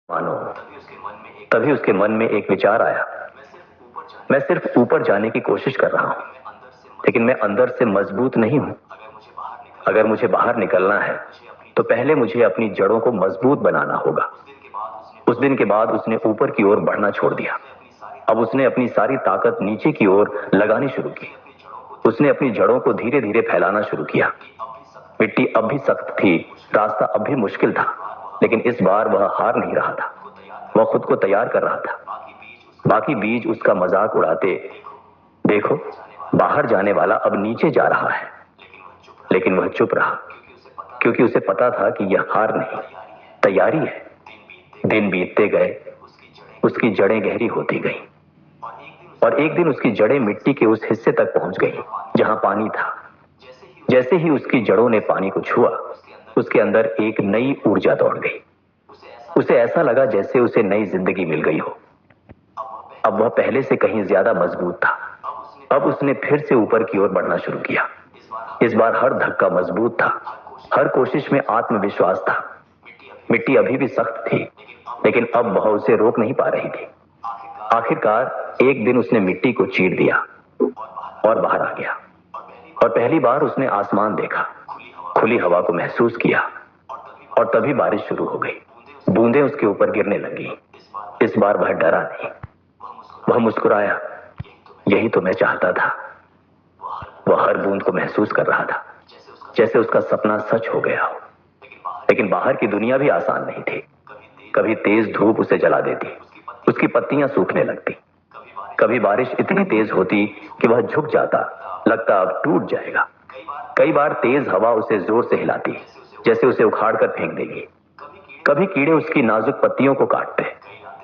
मानो। तभी उसके मन में एक विचार आया, मैं सिर्फ ऊपर जाने की कोशिश कर रहा हूं, लेकिन मैं अंदर से मजबूत नहीं हूं। अगर मुझे बाहर निकलना है तो पहले मुझे अपनी जड़ों को मजबूत बनाना होगा। उस दिन के बाद उसने ऊपर की ओर बढ़ना छोड़ दिया। अब उसने अपनी सारी ताकत नीचे की ओर लगानी शुरू की। उसने अपनी जड़ों को धीरे धीरे फैलाना शुरू किया। मिट्टी अब भी सख्त थी, रास्ता अब भी मुश्किल था, लेकिन इस बार वह हार नहीं रहा था। वह खुद को तैयार कर रहा था। बाकी बीज उसका मजाक उड़ाते, देखो बाहर जाने वाला अब नीचे जा रहा है, लेकिन वह चुप रहा, क्योंकि उसे पता था कि यह हार नहीं, तैयारी है। दिन बीतते गए, उसकी जड़ें गहरी होती गईं, और एक दिन उसकी जड़ें मिट्टी के उस हिस्से तक पहुंच गईं जहां पानी था। जैसे ही उसकी जड़ों ने पानी को छुआ, उसके अंदर एक नई ऊर्जा दौड़ गई। उसे ऐसा लगा जैसे उसे नई जिंदगी मिल गई हो। अब वह पहले से कहीं ज्यादा मजबूत था। अब उसने फिर से ऊपर की ओर बढ़ना शुरू किया। इस बार हर धक्का मजबूत था, हर कोशिश में आत्मविश्वास था। मिट्टी अभी भी सख्त थी, लेकिन अब वह उसे रोक नहीं पा रही थी। आखिरकार एक दिन उसने मिट्टी को चीर दिया और बाहर आ गया। और पहली बार उसने आसमान देखा, खुली हवा को महसूस किया, और तभी बारिश शुरू हो गई। बूंदें उसके ऊपर गिरने लगी। इस बार वह डरा नहीं, वह मुस्कुराया। यही तो मैं चाहता था। वह हर बूंद को महसूस कर रहा था, जैसे उसका सपना सच हो गया हो। लेकिन बाहर की दुनिया भी आसान नहीं थी। कभी तेज धूप उसे जला देती, उसकी पत्तियां सूखने लगती। कभी बारिश इतनी तेज होती कि वह झुक जाता, लगता अब टूट जाएगा। कई बार तेज हवा उसे जोर से हिलाती, जैसे उसे उखाड़ कर फेंक देगी। कभी कीड़े उसकी नाजुक पत्तियों को काटते।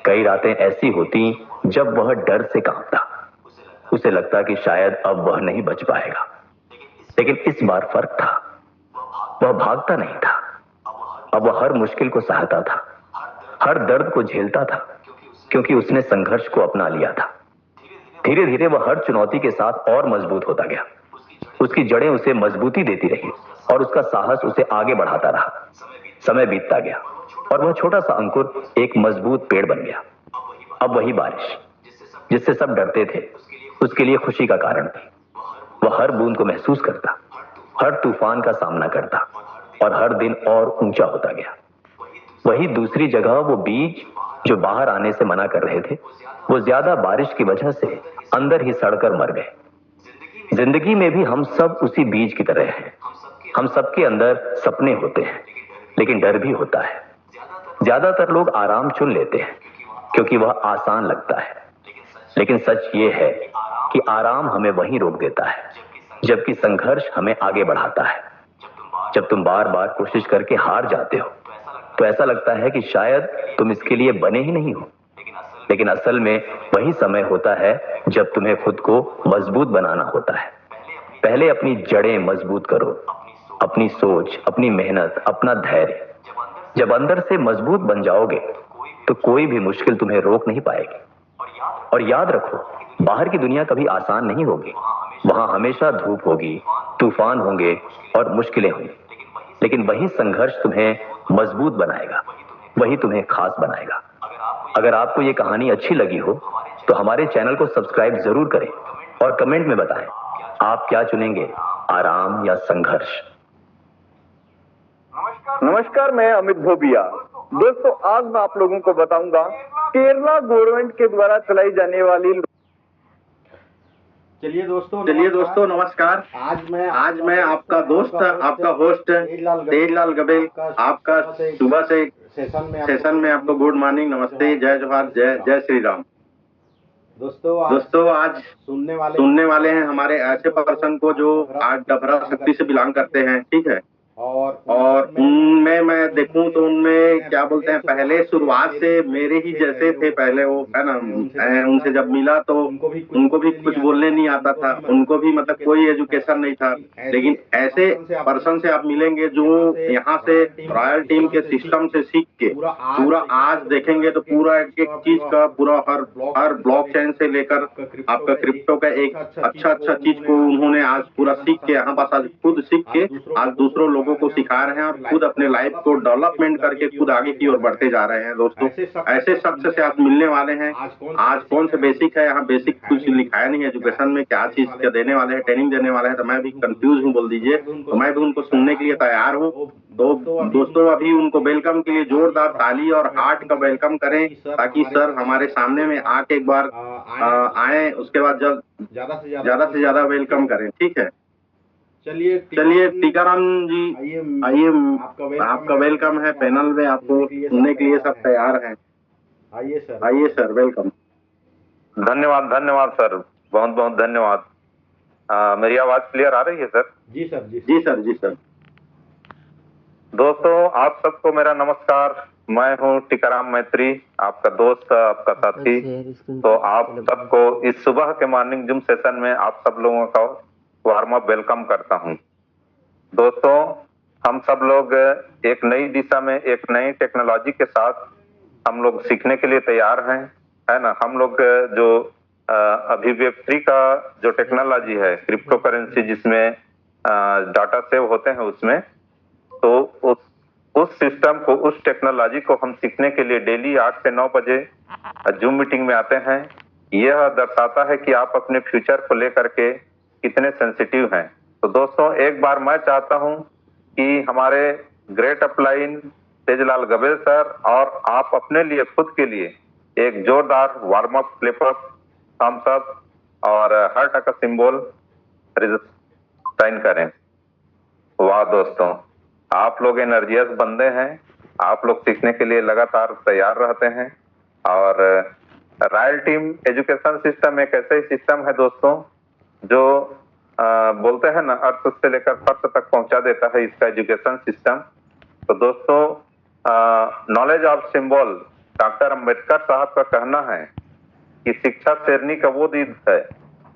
कई रातें ऐसी होती जब वह डर से कांपता। उसे लगता कि शायद अब वह नहीं बच पाएगा। लेकिन इस बार फर्क था, वह भागता नहीं था। अब वह हर मुश्किल को सहता था, हर दर्द को झेलता था, क्योंकि उसने संघर्ष को अपना लिया था। धीरे धीरे वह हर चुनौती के साथ और मजबूत होता गया। उसकी जड़ें उसे मजबूती देती रही, और उसका साहस उसे आगे बढ़ाता रहा। समय बीतता गया, और वह छोटा सा अंकुर एक मजबूत पेड़ बन गया। अब वही बारिश, जिससे सब डरते थे, उसके लिए खुशी का कारण थी। वह हर बूंद को महसूस करता, हर तूफान का सामना करता, और हर दिन और ऊंचा होता गया। वही दूसरी जगह वो बीज जो बाहर आने से मना कर रहे थे, वो ज्यादा बारिश की वजह से अंदर ही सड़कर मर गए। जिंदगी में भी हम सब उसी बीज की तरह हैं। हम सबके अंदर सपने होते हैं, लेकिन डर भी होता है। ज्यादातर लोग आराम चुन लेते हैं, क्योंकि वह आसान लगता है। लेकिन सच ये है कि आराम हमें वहीं रोक देता है, जबकि संघर्ष हमें आगे बढ़ाता है। जब तुम बार बार कोशिश करके हार जाते हो, तो ऐसा लगता है कि शायद तुम इसके लिए बने ही नहीं हो। लेकिन असल में वही समय होता है जब तुम्हें खुद को मजबूत बनाना होता है। पहले अपनी जड़ें मजबूत करो, अपनी सोच, अपनी मेहनत, अपना धैर्य। जब अंदर से मजबूत बन जाओगे, तो कोई भी मुश्किल तुम्हें रोक नहीं पाएगी। और याद रखो, बाहर की दुनिया कभी आसान नहीं होगी। वहां हमेशा धूप होगी, तूफान होंगे और मुश्किलें होंगी। लेकिन वही संघर्ष तुम्हें मजबूत बनाएगा, वही तुम्हें खास बनाएगा। अगर आपको ये कहानी अच्छी लगी हो, तो हमारे चैनल को सब्सक्राइब जरूर करें, और कमेंट में बताएं आप क्या चुनेंगे, आराम या संघर्ष। नमस्कार, मैं अमित भोबिया। दोस्तों, आज मैं आप लोगों को बताऊंगा केरला गवर्नमेंट के द्वारा चलाई जाने वाली। चलिए दोस्तों नमस्कार। आज मैं आपका दोस्त, आपका होस्ट तेजलाल गबेल, आपका सुबह से सेशन में आपको गुड मॉर्निंग, नमस्ते, जय जोहार, जय श्री राम। दोस्तों आज सुनने वाले हैं हमारे ऐसे पर्सन को जो आज डबरा शक्ति से बिलोंग करते हैं, ठीक है। और उनमें मैं देखूं तो उनमें क्या बोलते हैं, पहले शुरुआत से मेरे ही जैसे थे पहले, वो है ना। उनसे जब मिला तो उनको भी कुछ बोलने नहीं आता था, उनको भी मतलब कोई एजुकेशन नहीं था। लेकिन ऐसे पर्सन से आप मिलेंगे जो यहाँ से रॉयल टीम के सिस्टम से सीख के पूरा आज देखेंगे तो पूरा एक एक चीज का पूरा हर ब्लॉकचेन से लेकर आपका क्रिप्टो का एक अच्छा चीज को उन्होंने आज पूरा सीख के यहाँ पास आज खुद सीख के आज दूसरों लोगों लोगों को सिखा रहे हैं और खुद अपने लाइफ को डेवलपमेंट करके खुद आगे की ओर बढ़ते जा रहे हैं। दोस्तों ऐसे शख्स से आप मिलने वाले हैं। आज कौन से बेसिक है, यहाँ बेसिक कुछ लिखाया नहीं है एजुकेशन में, क्या चीज क्या देने वाले हैं, ट्रेनिंग देने वाले हैं, तो मैं भी कंफ्यूज हूँ बोल दीजिए। तो मैं भी उनको सुनने के लिए तैयार हूँ। तो दोस्तों अभी उनको वेलकम के लिए जोरदार ताली और हार्ट का वेलकम करें, ताकि सर हमारे सामने में आके एक बार आए, उसके बाद जब ज्यादा से ज्यादा वेलकम करें। ठीक है, चलिए टीकाराम जी आइए, आपका वेलकम है पैनल में, आपको सुनने के लिए सब तैयार हैं। आइए सर, वेलकम। धन्यवाद धन्यवाद सर, बहुत बहुत धन्यवाद। मेरी आवाज क्लियर आ रही है सर? जी सर, जी सर। दोस्तों आप सबको मेरा नमस्कार। मैं हूं टीकाराम मैत्री, आपका दोस्त, आपका साथी। तो आप सबको इस सुबह के मॉर्निंग जिम सेशन में आप सब लोगों का वार्म अप वेलकम करता हूं। दोस्तों हम सब लोग एक नई दिशा में एक नई टेक्नोलॉजी के साथ हम लोग सीखने के लिए तैयार हैं, है ना। हम लोग जो अभी वेब3 का जो टेक्नोलॉजी है, क्रिप्टो करेंसी जिसमें डाटा सेव होते हैं उसमें, तो उस सिस्टम को, उस टेक्नोलॉजी को हम सीखने के लिए डेली 8 से 9 बजे जूम मीटिंग में आते हैं। यह दर्शाता है कि आप अपने फ्यूचर को लेकर के कितने सेंसिटिव हैं। तो दोस्तों एक बार मैं चाहता हूं कि हमारे great upline Tejlal Gabel sir और आप अपने लिए, खुद के लिए एक जोरदार warm up, clip up, thumbs up और हार्ट का सिंबल साइन करें। वाह दोस्तों, आप लोग एनर्जियस बंदे हैं, आप लोग सीखने के लिए लगातार तैयार रहते हैं। और रॉयल टीम एजुकेशन सिस्टम एक ऐसे ही सिस्टम है दोस्तों जो बोलते हैं ना, अर्थ से लेकर फर्श तक पहुंचा देता है इसका एजुकेशन सिस्टम। तो दोस्तों knowledge of symbol, doctor Ambedkar साहब का कहना है कि शिक्षा शेरनी का वो दूध है,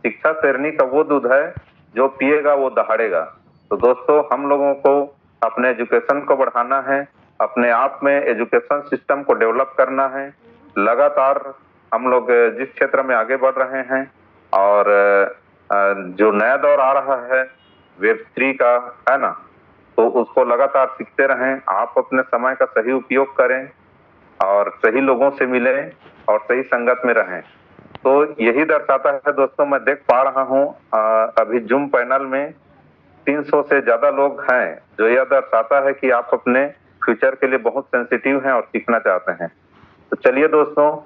शिक्षा शेरनी का वो दूध है जो पिएगा वो दहाड़ेगा। तो दोस्तों हम लोगों को अपने एजुकेशन को बढ़ाना है, अपने आप में एजुकेशन सिस्टम को डेवलप करना है। लगातार हम लोग जिस क्षेत्र में आगे बढ़ रहे हैं और जो नया दौर आ रहा है वेब3 का, है ना, तो उसको लगातार सीखते रहें। आप अपने समय का सही उपयोग करें और सही लोगों से मिलें और सही संगत में रहें। तो यही दर्शाता है दोस्तों, मैं देख पा रहा हूँ अभी जूम पैनल में 300 से ज्यादा लोग हैं, जो यह दर्शाता है कि आप अपने फ्यूचर के लिए बहुत सेंसिटिव हैं और सीखना चाहते हैं। तो चलिए दोस्तों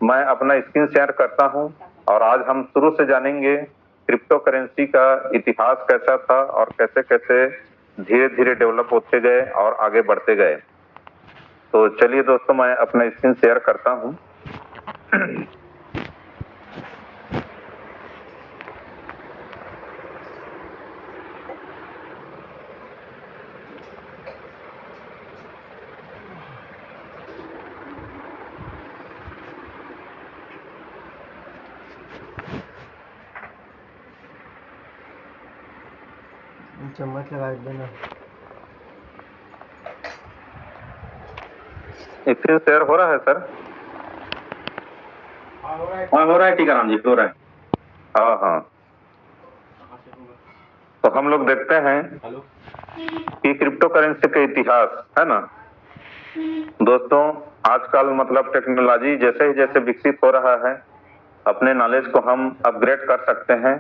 मैं अपना स्क्रीन शेयर करता हूं और आज हम शुरू से जानेंगे क्रिप्टो करेंसी का इतिहास कैसा था और कैसे कैसे धीरे धीरे डेवलप होते गए और आगे बढ़ते गए। तो चलिए दोस्तों मैं अपना स्क्रीन शेयर करता हूं। चम्मच लगा देना। स्क्रीन शेयर हो रहा है सर? हाँ हो रहा है टीकाराम जी, हो रहा है। हाँ हाँ, तो हम लोग देखते हैं कि क्रिप्टो करेंसी का इतिहास, है ना दोस्तों। आजकल मतलब टेक्नोलॉजी जैसे ही जैसे विकसित हो रहा है, अपने नॉलेज को हम अपग्रेड कर सकते हैं।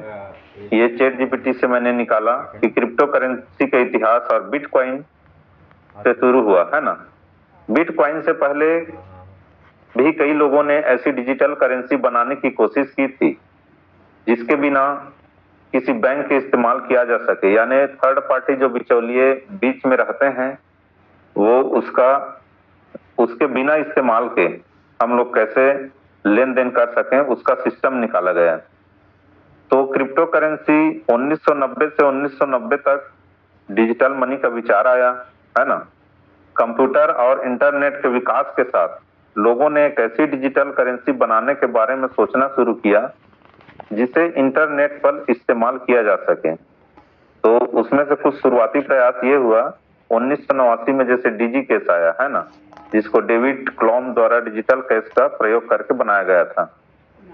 ये चैट जीपीटी से मैंने निकाला कि क्रिप्टो करेंसी का इतिहास और बिटकॉइन से शुरू हुआ, है ना। बिटकॉइन से पहले भी कई लोगों ने ऐसी डिजिटल करेंसी बनाने की कोशिश की थी जिसके बिना किसी बैंक के इस्तेमाल किया जा सके, यानी थर्ड पार्टी जो बिचौलिए बीच में रहते हैं वो उसके बिना इस्तेमाल के हम लोग कैसे लेन देन कर सकें, उसका सिस्टम निकाला गया। तो क्रिप्टो करेंसी 1990 से 1990 तक डिजिटल मनी का विचार आया, है ना। कंप्यूटर और इंटरनेट के विकास के साथ लोगों ने एक ऐसी डिजिटल करेंसी बनाने के बारे में सोचना शुरू किया जिसे इंटरनेट पर इस्तेमाल किया जा सके। तो उसमें से कुछ शुरुआती प्रयास ये हुआ 1989 में, जैसे डिजी कैश आया, है ना, जिसको डेविड क्लॉम द्वारा डिजिटल कैश का प्रयोग करके बनाया गया था।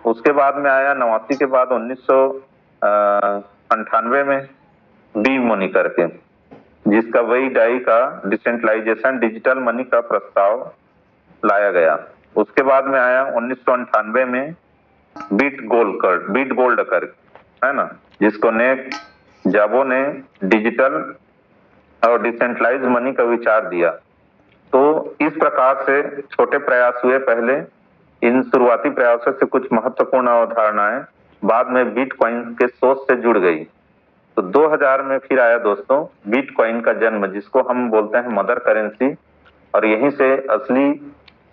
उसके बाद में आया 89 के बाद 1998 में बी मनी करके। जिसका वही डाई का डिसेंट्रलाइजेशन डिजिटल मनी का प्रस्ताव लाया गया। उसके बाद में आया 1998 में बीट गोल्ड कर, है ना, जिसको जाबो ने डिजिटल और डिसेंट्रलाइज मनी का विचार दिया। तो इस प्रकार से छोटे प्रयास हुए पहले। इन शुरुआती प्रयासों से कुछ महत्वपूर्ण अवधारणाएं बाद में बिटकॉइन के सोच से जुड़ गई। तो 2000 में फिर आया दोस्तों बिटकॉइन का जन्म, जिसको हम बोलते हैं मदर करेंसी, और यहीं से असली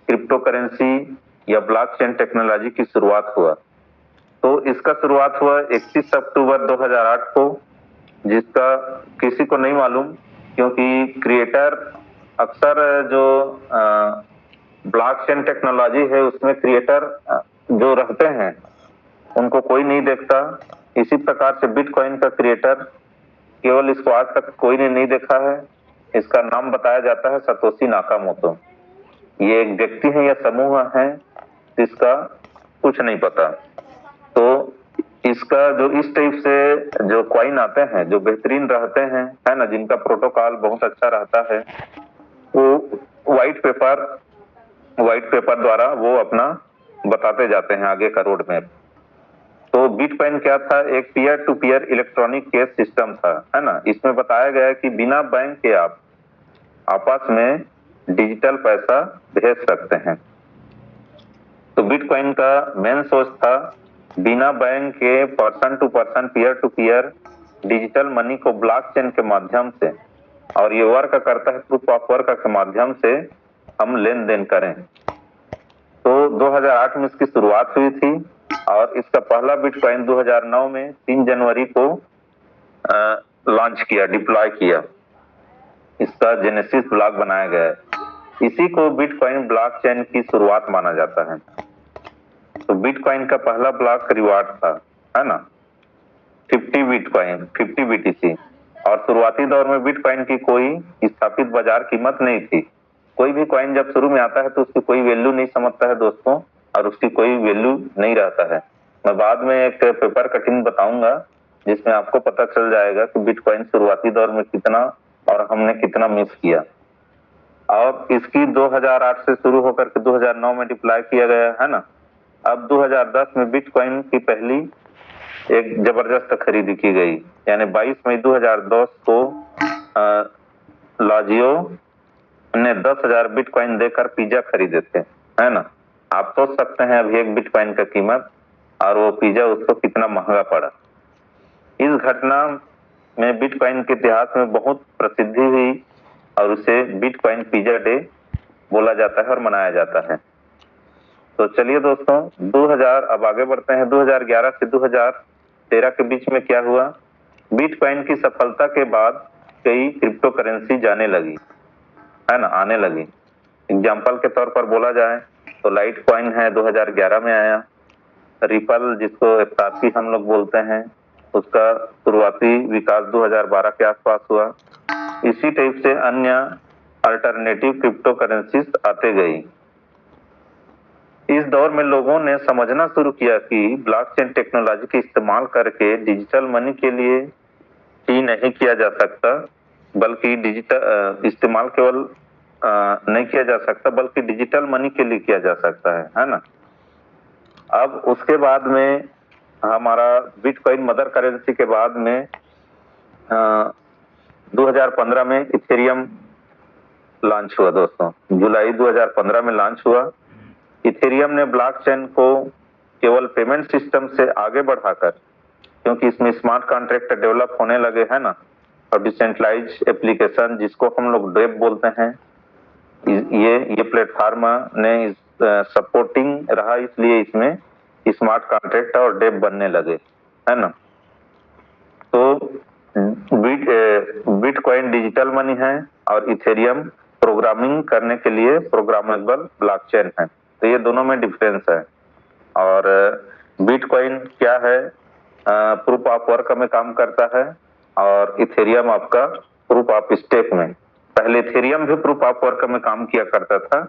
क्रिप्टो करेंसी या ब्लॉकचेन टेक्नोलॉजी की शुरुआत हुआ। तो इसका शुरुआत हुआ 31 अक्टूबर 2008 को, जिसका किसी को नहीं मालूम, क्योंकि क्रिएटर अक्सर जो ब्लॉकचेन टेक्नोलॉजी है उसमें क्रिएटर जो रहते हैं उनको कोई नहीं देखता। इसी प्रकार से बिटकॉइन का क्रिएटर केवल इसको आज तक कोई ने नहीं देखा है। इसका नाम बताया जाता है सतोशी नाकामोटो। ये एक व्यक्ति है या समूह है जिसका कुछ नहीं पता। तो इसका जो इस टाइप से जो कॉइन आते हैं जो बेहतरीन रहते हैं, है ना, जिनका प्रोटोकॉल बहुत अच्छा रहता है, वो व्हाइट पेपर द्वारा वो अपना बताते जाते हैं आगे का रोड मैप। तो बिटकॉइन क्या था? एक peer to peer electronic cash system था, है ना। इसमें बताया गया कि बिना बैंक के आप आपस में डिजिटल पैसा भेज सकते हैं। तो बिटकॉइन का मेन सोच था बिना बैंक के person to person peer to peer digital money को ब्लॉकचेन के माध्यम से, और ये वर्क करता है प्रूफ ऑफ वर्क के माध्यम से, हम लेन देन करें। तो 2008 में इसकी शुरुआत हुई थी और इसका पहला बिटकॉइन 2009 में 3 जनवरी को लॉन्च किया, डिप्लॉय किया। इसका जेनेसिस ब्लॉक बनाया गया है। इसी को बिटकॉइन ब्लॉकचेन की शुरुआत माना जाता है। तो बिटकॉइन का पहला ब्लॉक रिवार्ड था, है ना, 50 बिटकॉइन, 50 BTC। और शुरुआती दौर में बिटकॉइन की कोई स्थापित बाजार कीमत नहीं थी। कोई भी कॉइन जब शुरू में आता है तो उसकी कोई वैल्यू नहीं समझता है दोस्तों, और उसकी कोई वैल्यू नहीं रहता है। मैं बाद में एक पेपर कटिंग बताऊंगा जिसमें आपको पता चल जाएगा कि बिटकॉइन शुरुआती दौर में कितना और हमने कितना मिस किया। और इसकी 2008 से शुरू होकर के 2009 में डिप्लॉय किया गया, है ना। अब 2010 में बिटकॉइन की पहली एक जबरदस्त खरीदी की गई, यानी 22 मई 2010 को लाजियो ने 10,000 बिटकॉइन देकर पिज्जा खरीदे थे, है ना। आप सोच सकते हैं अभी एक बिटकॉइन का कीमत और वो पिज्जा उसको कितना महंगा पड़ा। इस घटना में बिटकॉइन के इतिहास में बहुत प्रसिद्धि हुई और उसे बिटकॉइन पिज्जा डे बोला जाता है और मनाया जाता है। तो चलिए दोस्तों 2000 अब आगे बढ़ते हैं। 2011 से 2013 के बीच में क्या हुआ? बिटकॉइन की सफलता के बाद कई क्रिप्टो करेंसी जाने लगी, है ना, आने लगी। एग्जाम्पल के तौर पर बोला जाए तो लाइट कॉइन है, 2011 में आया। रिपल, जिसको एफआरपी हम लोग बोलते हैं, उसका शुरुआती विकास 2012 के आसपास हुआ। इसी टाइप से अन्य अल्टरनेटिव क्रिप्टो करेंसीज आते गई। इस दौर में लोगों ने समझना शुरू किया कि ब्लॉकचेन टेक्नोलॉजी के इस्तेमाल करके डिजिटल मनी के लिए ही नहीं किया जा सकता, बल्कि डिजिटल इस्तेमाल केवल नहीं किया जा सकता, बल्कि डिजिटल मनी के लिए किया जा सकता है ना। अब उसके बाद में हमारा बिटकॉइन मदर करेंसी के बाद में 2015 में इथेरियम लॉन्च हुआ दोस्तों। जुलाई 2015 में लॉन्च हुआ। इथेरियम ने ब्लॉकचेन को केवल पेमेंट सिस्टम से आगे बढ़ाकर, क्योंकि इसमें स्मार्ट कॉन्ट्रैक्ट डेवलप होने लगे, है ना, और डिसेंट्रलाइज एप्लीकेशन जिसको हम लोग डेप बोलते हैं, ये प्लेटफॉर्म ने सपोर्टिंग रहा, इसलिए इसमें स्मार्ट कॉन्ट्रैक्ट और डेप बनने लगे, है ना। तो बिटकॉइन डिजिटल मनी है और इथेरियम प्रोग्रामिंग करने के लिए प्रोग्रामेबल ब्लॉकचेन है। तो ये दोनों में डिफरेंस है। और बिटकॉइन क्या है? प्रूफ ऑफ वर्क में काम करता है और इथेरियम आपका प्रूफ ऑफ स्टेक में। पहले इथेरियम भी प्रूफ ऑफ वर्क में काम किया करता था।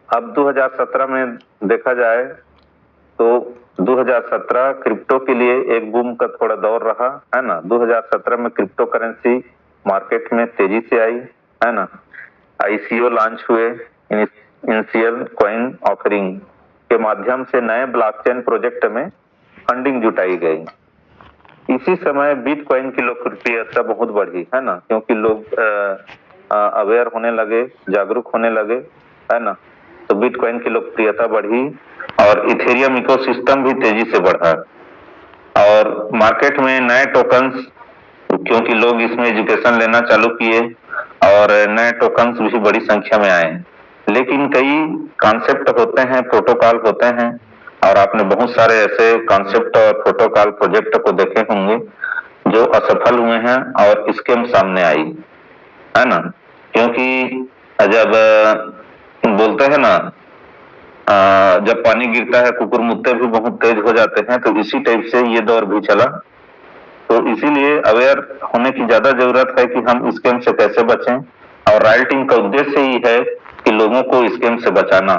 अब 2017 में देखा जाए तो 2017 क्रिप्टो के लिए एक बूम का थोड़ा दौर रहा है ना। 2017 में क्रिप्टो करेंसी मार्केट में तेजी से आई है ना। आईसीओ लॉन्च हुए, इनिशियल कॉइन ऑफरिंग के माध्यम से नए ब्लॉकचेन प्रोजेक्ट में फंडिंग जुटाई गई। इसी समय बिटकॉइन की लोकप्रियता बहुत बढ़ी है ना, क्योंकि लोग अवेयर होने लगे, जागरूक होने लगे है ना। तो बिटकॉइन की लोकप्रियता बढ़ी और इथेरियम इकोसिस्टम भी तेजी से बढ़ा और मार्केट में नए टोकन्स, क्योंकि लोग इसमें एजुकेशन लेना चालू किए और नए टोकन्स भी बड़ी संख्या में आए। लेकिन कई कॉन्सेप्ट होते हैं, प्रोटोकॉल होते हैं और आपने बहुत सारे ऐसे कॉन्सेप्ट और प्रोटोकॉल प्रोजेक्ट को देखे होंगे जो असफल हुए हैं और स्कैम सामने आई है ना। क्योंकि जब बोलते हैं ना, जब पानी गिरता है कुकुर मुत्ते भी बहुत तेज हो जाते हैं, तो इसी टाइप से ये दौर भी चला। तो इसीलिए अवेयर होने की ज्यादा जरूरत है कि हम स्कैम से कैसे बचें और रॉयल टीम का उद्देश्य ही है कि लोगों को स्कैम से बचाना।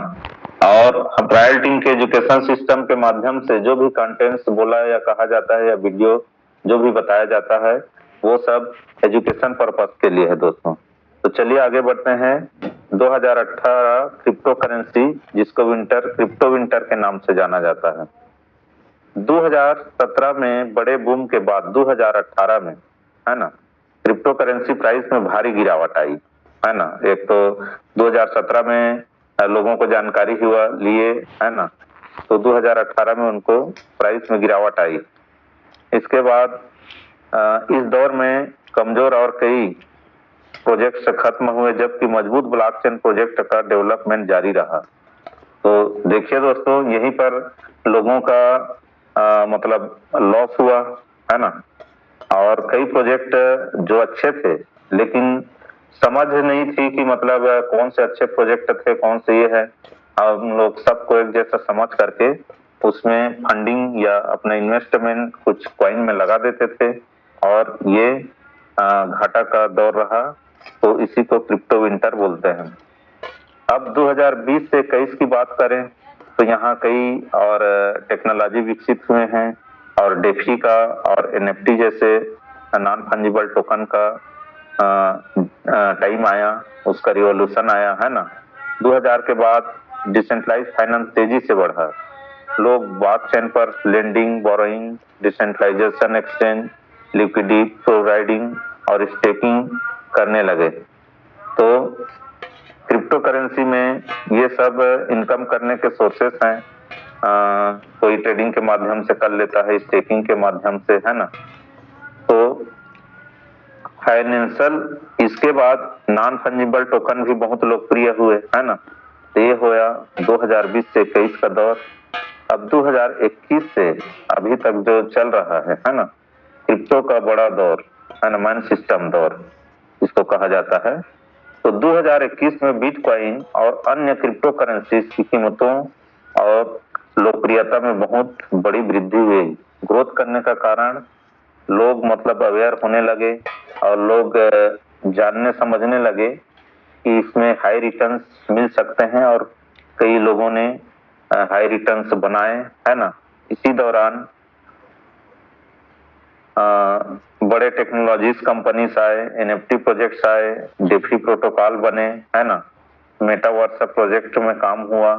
और रॉयल टीम के एजुकेशन सिस्टम के माध्यम से जो भी कंटेंट्स बोला या कहा जाता है या वीडियो जो भी बताया जाता है वो सब एजुकेशन पर्पस के लिए है दोस्तों। तो चलिए आगे बढ़ते हैं। 2018 क्रिप्टो करेंसी, जिसको क्रिप्टो विंटर के नाम से जाना जाता है। 2017 में बड़े बूम के बाद 2018 में है ना क्रिप्टो करेंसी प्राइस में भारी गिरावट आई है ना। एक तो 2017 में लोगों को जानकारी हुआ लिए है ना, तो 2018 में उनको प्राइस में गिरावट आई। इसके बाद इस दौर में कमजोर और कई प्रोजेक्ट्स खत्म हुए, जबकि मजबूत ब्लॉकचेन प्रोजेक्ट का डेवलपमेंट जारी रहा। तो देखिए दोस्तों, यहीं पर लोगों का मतलब लॉस हुआ है ना। और कई प्रोजेक्ट जो अच्छे थे लेकिन समझ नहीं थी कि मतलब कौन से अच्छे प्रोजेक्ट थे, कौन से ये है। हम लोग सबको एक जैसा समझ करके उसमें फंडिंग या अपना इन्वेस्टमेंट कुछ कॉइन में लगा देते थे और ये घाटा का दौर रहा। तो इसी को क्रिप्टो विंटर बोलते हैं। अब 2020 से 21 की बात करें तो यहाँ कई और टेक्नोलॉजी विकसित हुए हैं और डेफी का और एनएफटी जैसे नॉन फंजिबल टोकन का टाइम आया, उसका रिवॉल्यूशन आया है ना। 2000 के बाद डिसेंट्रलाइज फाइनेंस तेजी से बढ़ा। लोग ब्लॉकचेन पर lending, borrowing, decentralization exchange, liquidity providing और स्टेकिंग करने लगे। तो क्रिप्टो करेंसी में ये सब इनकम करने के सोर्सेस हैं। कोई ट्रेडिंग के माध्यम से कर लेता है, स्टेकिंग के माध्यम से है ना। तो फाइनेंशियल, इसके बाद नॉन फंजिबल टोकन भी बहुत लोकप्रिय हुए है ना। तो ये होया 2020 से 21 का दौर। अब 2021 से अभी तक जो चल रहा है ना, क्रिप्टो का बड़ा दौर है ना, मैन सिस्टम दौर इसको कहा जाता है। तो 2021 में बिटकॉइन और अन्य क्रिप्टो करेंसी की कीमतों और लोकप्रियता में बहुत बड़ी वृद्धि हुई। ग्रोथ करने का कारण लोग मतलब अवेयर होने लगे और लोग जानने समझने लगे कि इसमें हाई रिटर्न्स मिल सकते हैं और कई लोगों ने हाई रिटर्न्स बनाए है ना। इसी दौरान बड़े टेक्नोलॉजीज कंपनीज आए, एनएफटी प्रोजेक्ट्स आए, डेफी प्रोटोकॉल बने है ना, मेटावर्स प्रोजेक्ट में काम हुआ।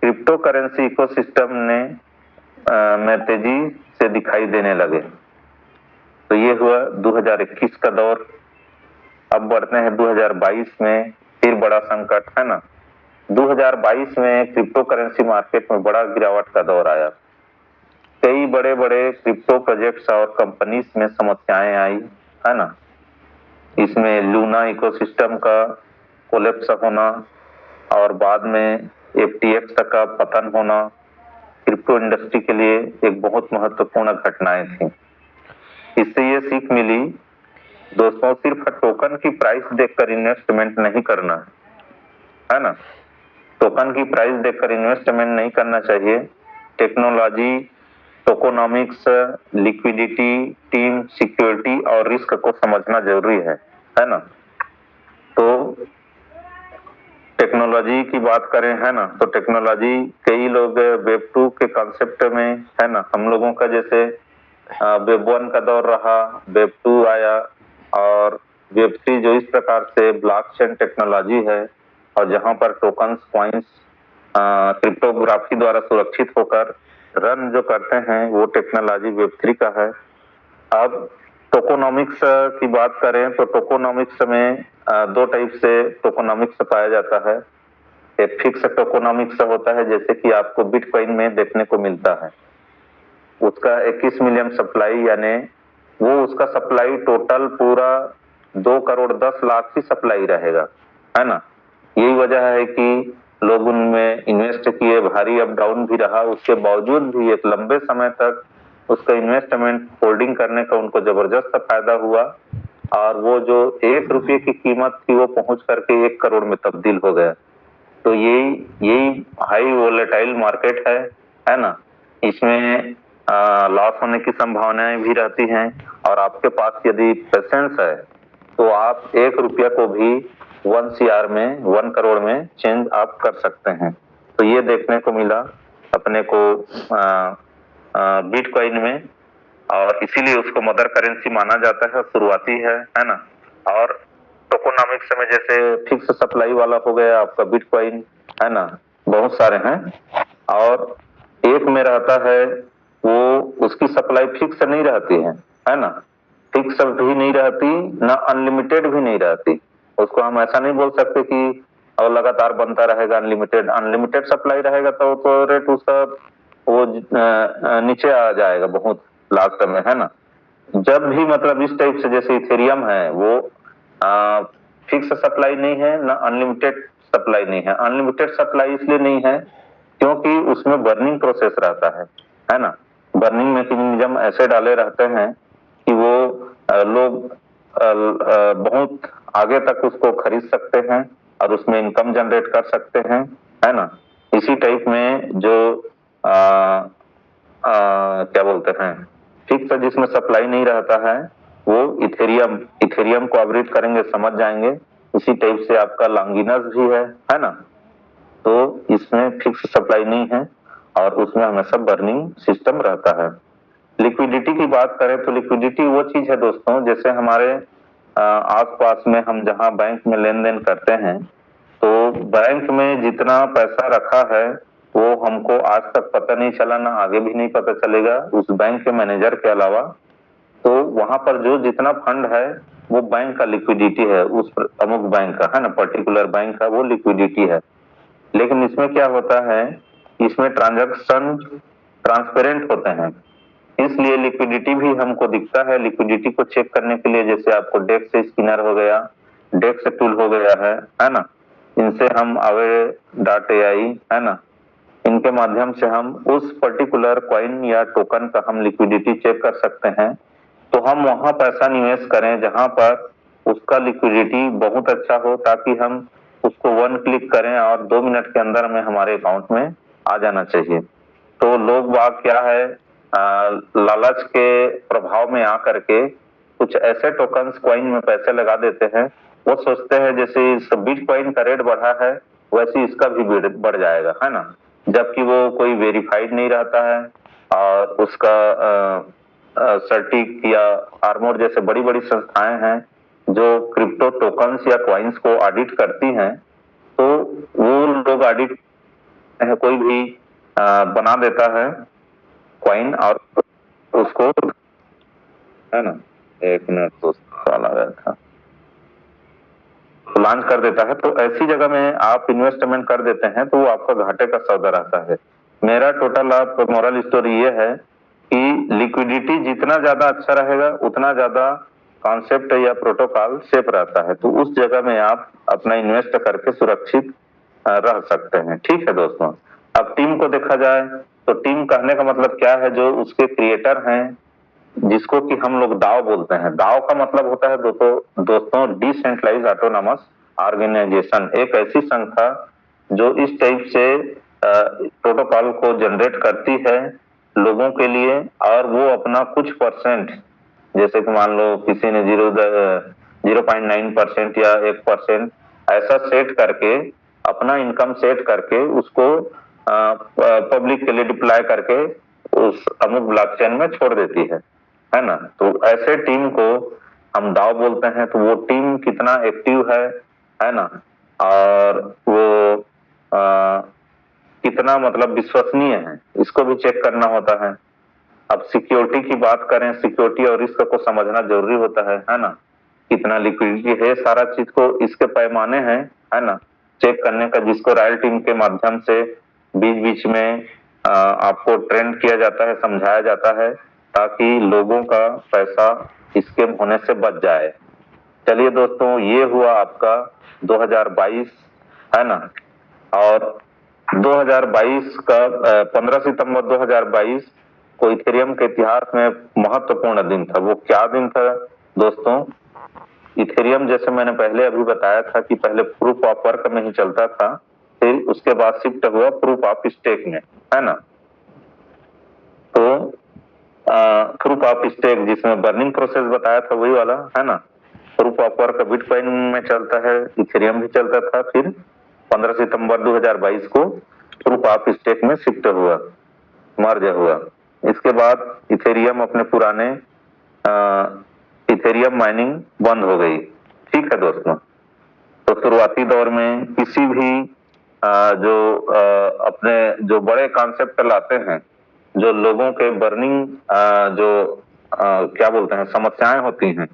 क्रिप्टो करेंसी इकोसिस्टम ने में तेजी से दिखाई देने लगे। तो ये हुआ 2021 का दौर। अब बढ़ते हैं 2022 में, फिर बड़ा संकट है ना। 2022 में क्रिप्टो करेंसी मार्केट में बड़ा गिरावट का दौर आया। कई बड़े बड़े क्रिप्टो प्रोजेक्ट्स और कंपनीज में समस्याएं आई है ना। इसमें लूना इकोसिस्टम का कोलैप्स होना और बाद में FTX का पतन होना क्रिप्टो इंडस्ट्री के लिए एक बहुत महत्वपूर्ण घटनाएं थी। इससे ये सीख मिली दोस्तों, सिर्फ टोकन की प्राइस देखकर इन्वेस्टमेंट नहीं करना है ना। टोकन की प्राइस देखकर इन्वेस्टमेंट नहीं करना चाहिए। Technology, tokenomics, liquidity, team, security और रिस्क को समझना जरूरी है ना। तो टेक्नोलॉजी की बात करें, है ना, तो टेक्नोलॉजी कई लोग वेब 2 के कॉन्सेप्ट में, है ना, हम लोगों का जैसे वेब 1 का दौर रहा, वेब 2 आया और वेब 3 जो इस प्रकार से ब्लॉकचेन टेक्नोलॉजी है और जहां पर टोकन्स, कॉइन्स क्रिप्टोग्राफी द्वारा सुरक्षित होकर रन जो करते हैं वो टेक्नोलॉजी वेब 3 का है। अब टोकोनॉमिक्स की बात करें तो टोकोनॉमिक्स में दो टाइप से टोकोनॉमिक्स पाया जाता है। एक फिक्स टोकोनॉमिक्स होता है जैसे कि आपको बिटकॉइन में देखने को मिलता है, उसका 21 मिलियन सप्लाई, यानी वो उसका सप्लाई टोटल पूरा 2 करोड़ 10 लाख की सप्लाई रहेगा, है ना। यही वजह है कि लोग उनमें इन्वेस्ट किए, भारी अप डाउन भी रहा, उसके बावजूद भी एक लंबे समय तक उसका इन्वेस्टमेंट होल्डिंग करने का उनको जबरदस्त फायदा हुआ और वो जो 1 रुपये की कीमत थी वो पहुंच करके 1 करोड़ में तब्दील हो गया। तो यही हाई वोलेटाइल मार्केट है ना। इसमें लॉस होने की संभावनाएं भी रहती हैं और आपके पास यदि पेशेंस है तो आप 1 रुपया को भी 1 CR में, 1 करोड़ में चेंज आप कर सकते हैं। तो ये देखने को मिला अपने को बिटकॉइन में और इसीलिए उसको मदर करेंसी माना जाता है, शुरुआती है ना। और टोकोनॉमिक्स में जैसे फिक्स सप्लाई वाला हो गया आपका बिटकॉइन, है ना, बहुत सारे हैं और एक में रहता है वो उसकी सप्लाई फिक्स नहीं रहती है ना, फिक्स भी नहीं रहती ना अनलिमिटेड भी नहीं रहती। उसको हम ऐसा नहीं बोल सकते कि और लगातार बनता रहेगा अनलिमिटेड। अनलिमिटेड सप्लाई रहेगा तो रेट उसका वो नीचे आ जाएगा बहुत लास्ट में, है ना। जब भी मतलब इस टाइप से जैसे इथेरियम है वो फिक्स सप्लाई नहीं है ना अनलिमिटेड सप्लाई नहीं है। अनलिमिटेड सप्लाई इसलिए नहीं है क्योंकि उसमें बर्निंग प्रोसेस रहता है ना। बर्निंग मैकेनिज्म ऐसे डाले रहते हैं कि वो लोग बहुत आगे तक उसको खरीद सकते हैं और उसमें इनकम जनरेट कर सकते हैं, है ना। इसी टाइप में जो क्या बोलते हैं फिक्स जिसमें सप्लाई नहीं रहता है वो इथेरियम को आप रीड करेंगे समझ जाएंगे। इसी टाइप से आपका लॉन्गिनस भी है ना। तो इसमें फिक्स सप्लाई नहीं है और उसमें हमेशा बर्निंग सिस्टम रहता है। लिक्विडिटी की बात करें तो लिक्विडिटी वो चीज है दोस्तों, जैसे हमारे आसपास में हम जहां बैंक में लेन देन करते हैं तो बैंक में जितना पैसा रखा है वो हमको आज तक पता नहीं चला, ना आगे भी नहीं पता चलेगा उस बैंक के मैनेजर के अलावा। तो वहां पर जो जितना फंड है वो बैंक का लिक्विडिटी है, उस अमुक बैंक का, है ना, पर्टिकुलर बैंक का वो लिक्विडिटी है। लेकिन इसमें क्या होता है, इसमें ट्रांजैक्शन ट्रांसपेरेंट होते हैं, इसलिए लिक्विडिटी भी हमको दिखता है। लिक्विडिटी को चेक करने के लिए जैसे आपको डेक्स स्कैनर हो गया, डेक्स टूल हो गया है ना, इनसे हम Aave.ai, है ना, इनके माध्यम से हम उस पर्टिकुलर कॉइन या टोकन का हम लिक्विडिटी चेक कर सकते हैं। तो हम वहां पैसा निवेश करें जहां पर उसका लिक्विडिटी बहुत अच्छा हो ताकि हम उसको 1 क्लिक करें और 2 मिनट के अंदर में हमारे अकाउंट में आ जाना चाहिए। तो लोग बाग क्या है लालच के प्रभाव में आकर के कुछ ऐसे टोकन्स कॉइन में पैसे लगा देते हैं। वो सोचते हैं जैसे इस बिटकॉइन का रेट बढ़ा है वैसे इसका भी बढ़ जाएगा, है ना, जबकि वो कोई वेरीफाइड नहीं रहता है और उसका सर्टिक या आर्मोर जैसे बड़ी बड़ी संस्थाएं हैं जो क्रिप्टो टोकन्स या कॉइन्स को ऑडिट करती हैं। तो वो लोग ऑडिट कोई भी बना देता है कॉइन और उसको, है ना, 1 मिनट दोस्त कॉल आ गया था, लॉन्च कर देता है। तो ऐसी जगह में आप इन्वेस्टमेंट कर देते हैं तो वो आपका घाटे का सौदा रहता है। मेरा टोटल आप मोरल स्टोरी ये है कि लिक्विडिटी जितना ज्यादा अच्छा रहेगा उतना ज्यादा कॉन्सेप्ट या प्रोटोकॉल सेफ रहता है। तो उस जगह में आप अपना इन्वेस्ट करके सुरक्षित रह सकते हैं। ठीक है दोस्तों। अब टीम को देखा जाए तो टीम कहने का मतलब क्या है, जो उसके क्रिएटर हैं जिसको कि हम लोग दाव बोलते हैं। दाव का मतलब होता है दोस्तों डिसेंट्रलाइज ऑटोनॉमस ऑर्गेनाइजेशन, एक ऐसी संस्था जो इस टाइप से प्रोटोकॉल को जनरेट करती है लोगों के लिए और वो अपना कुछ परसेंट, जैसे कि मान लो किसी ने 0.9% या 1% ऐसा सेट करके अपना इनकम सेट करके उसको पब्लिक के लिए डिप्लॉय करके उस अमुक ब्लॉकचेन में छोड़ देती है ना। तो ऐसे टीम को हम DAO बोलते हैं। तो वो टीम कितना एक्टिव है ना, और वो कितना मतलब विश्वसनीय है, इसको भी चेक करना होता है। अब सिक्योरिटी की बात करें, सिक्योरिटी और रिस्क को समझना जरूरी होता है ना। कितना लिक्विडिटी है, सारा चीज को इसके पैमाने हैं, है ना, चेक करने का, जिसको रॉयल टीम के माध्यम से बीच बीच में आपको ट्रेंड किया जाता है, समझाया जाता है, ताकि लोगों का पैसा स्कैम होने से बच जाए। चलिए दोस्तों, ये हुआ आपका 2022, है ना। और 2022 का 15 सितंबर 2022 को इथेरियम के इतिहास में महत्वपूर्ण दिन था। वो क्या दिन था दोस्तों? इथेरियम, जैसे मैंने पहले अभी बताया था कि पहले प्रूफ ऑफ वर्क में ही चलता था, फिर उसके बाद शिफ्ट हुआ प्रूफ ऑफ स्टेक में, है ना। तो प्रूफ ऑफ स्टेक जिसमें बर्निंग प्रोसेस बताया था वही वाला, है ना। प्रूफ ऑफ वर्क बिटकॉइन में चलता है, इथेरियम भी चलता था। फिर 15 सितंबर 2022 को प्रूफ ऑफ स्टेक में शिफ्ट हुआ, मर्ज हुआ। इसके बाद इथेरियम अपने पुराने इथेरियम माइनिंग बंद हो गई। ठीक है दोस्तों। तो शुरुआती दौर में किसी भी अपने जो बड़े कॉन्सेप्ट लाते हैं, जो लोगों के बर्निंग क्या बोलते हैं समस्याएं होती हैं,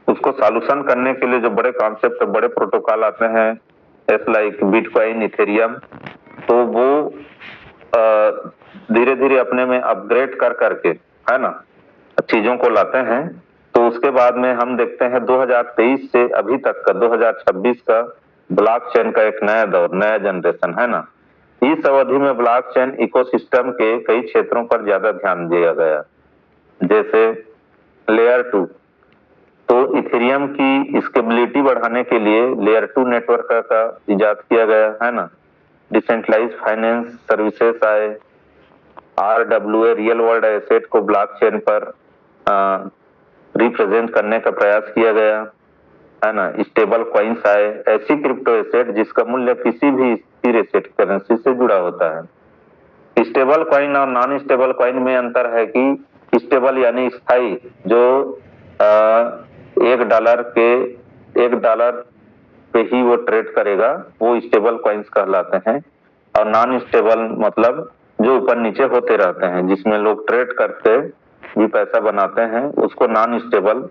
उसको सॉल्यूशन करने के लिए जो बड़े कॉन्सेप्ट, बड़े प्रोटोकॉल आते हैं, जैसे लाइक बिटकॉइन, इथेरियम, तो वो धीरे धीरे अपने में अपग्रेड कर करके, है ना, चीजों को लाते हैं। तो उसके बाद में हम देखते हैं 2023 से अभी तक का 2026 का ब्लॉकचेन का एक नया दौर, नया जनरेशन, है ना। इस अवधि में ब्लॉकचेन इकोसिस्टम के कई क्षेत्रों पर ज्यादा ध्यान दिया गया, जैसे लेयर 2। तो इथेरियम की स्केबिलिटी बढ़ाने के लिए लेयर 2 नेटवर्क का इजाद किया गया, है ना। डिसेंट्रलाइज फाइनेंस सर्विसेज आए, RWA रियल वर्ल्ड एसेट को ब्लॉकचेन पर रिप्रेजेंट करने का प्रयास किया गया, है ना। स्टेबल कॉइन्स आए, ऐसी क्रिप्टो एसेट जिसका मूल्य किसी भी स्थिर एसेट करेंसी से जुड़ा होता है। स्टेबल कॉइन और नॉन स्टेबल कॉइन में अंतर है कि स्टेबल यानी स्थायी, जो $1 पे ही वो ट्रेड करेगा, वो स्टेबल कॉइन्स कहलाते हैं। और नॉन स्टेबल मतलब जो ऊपर नीचे होते रहते हैं, जिसमें लोग ट्रेड करके भी पैसा बनाते हैं, उसको नॉन स्टेबल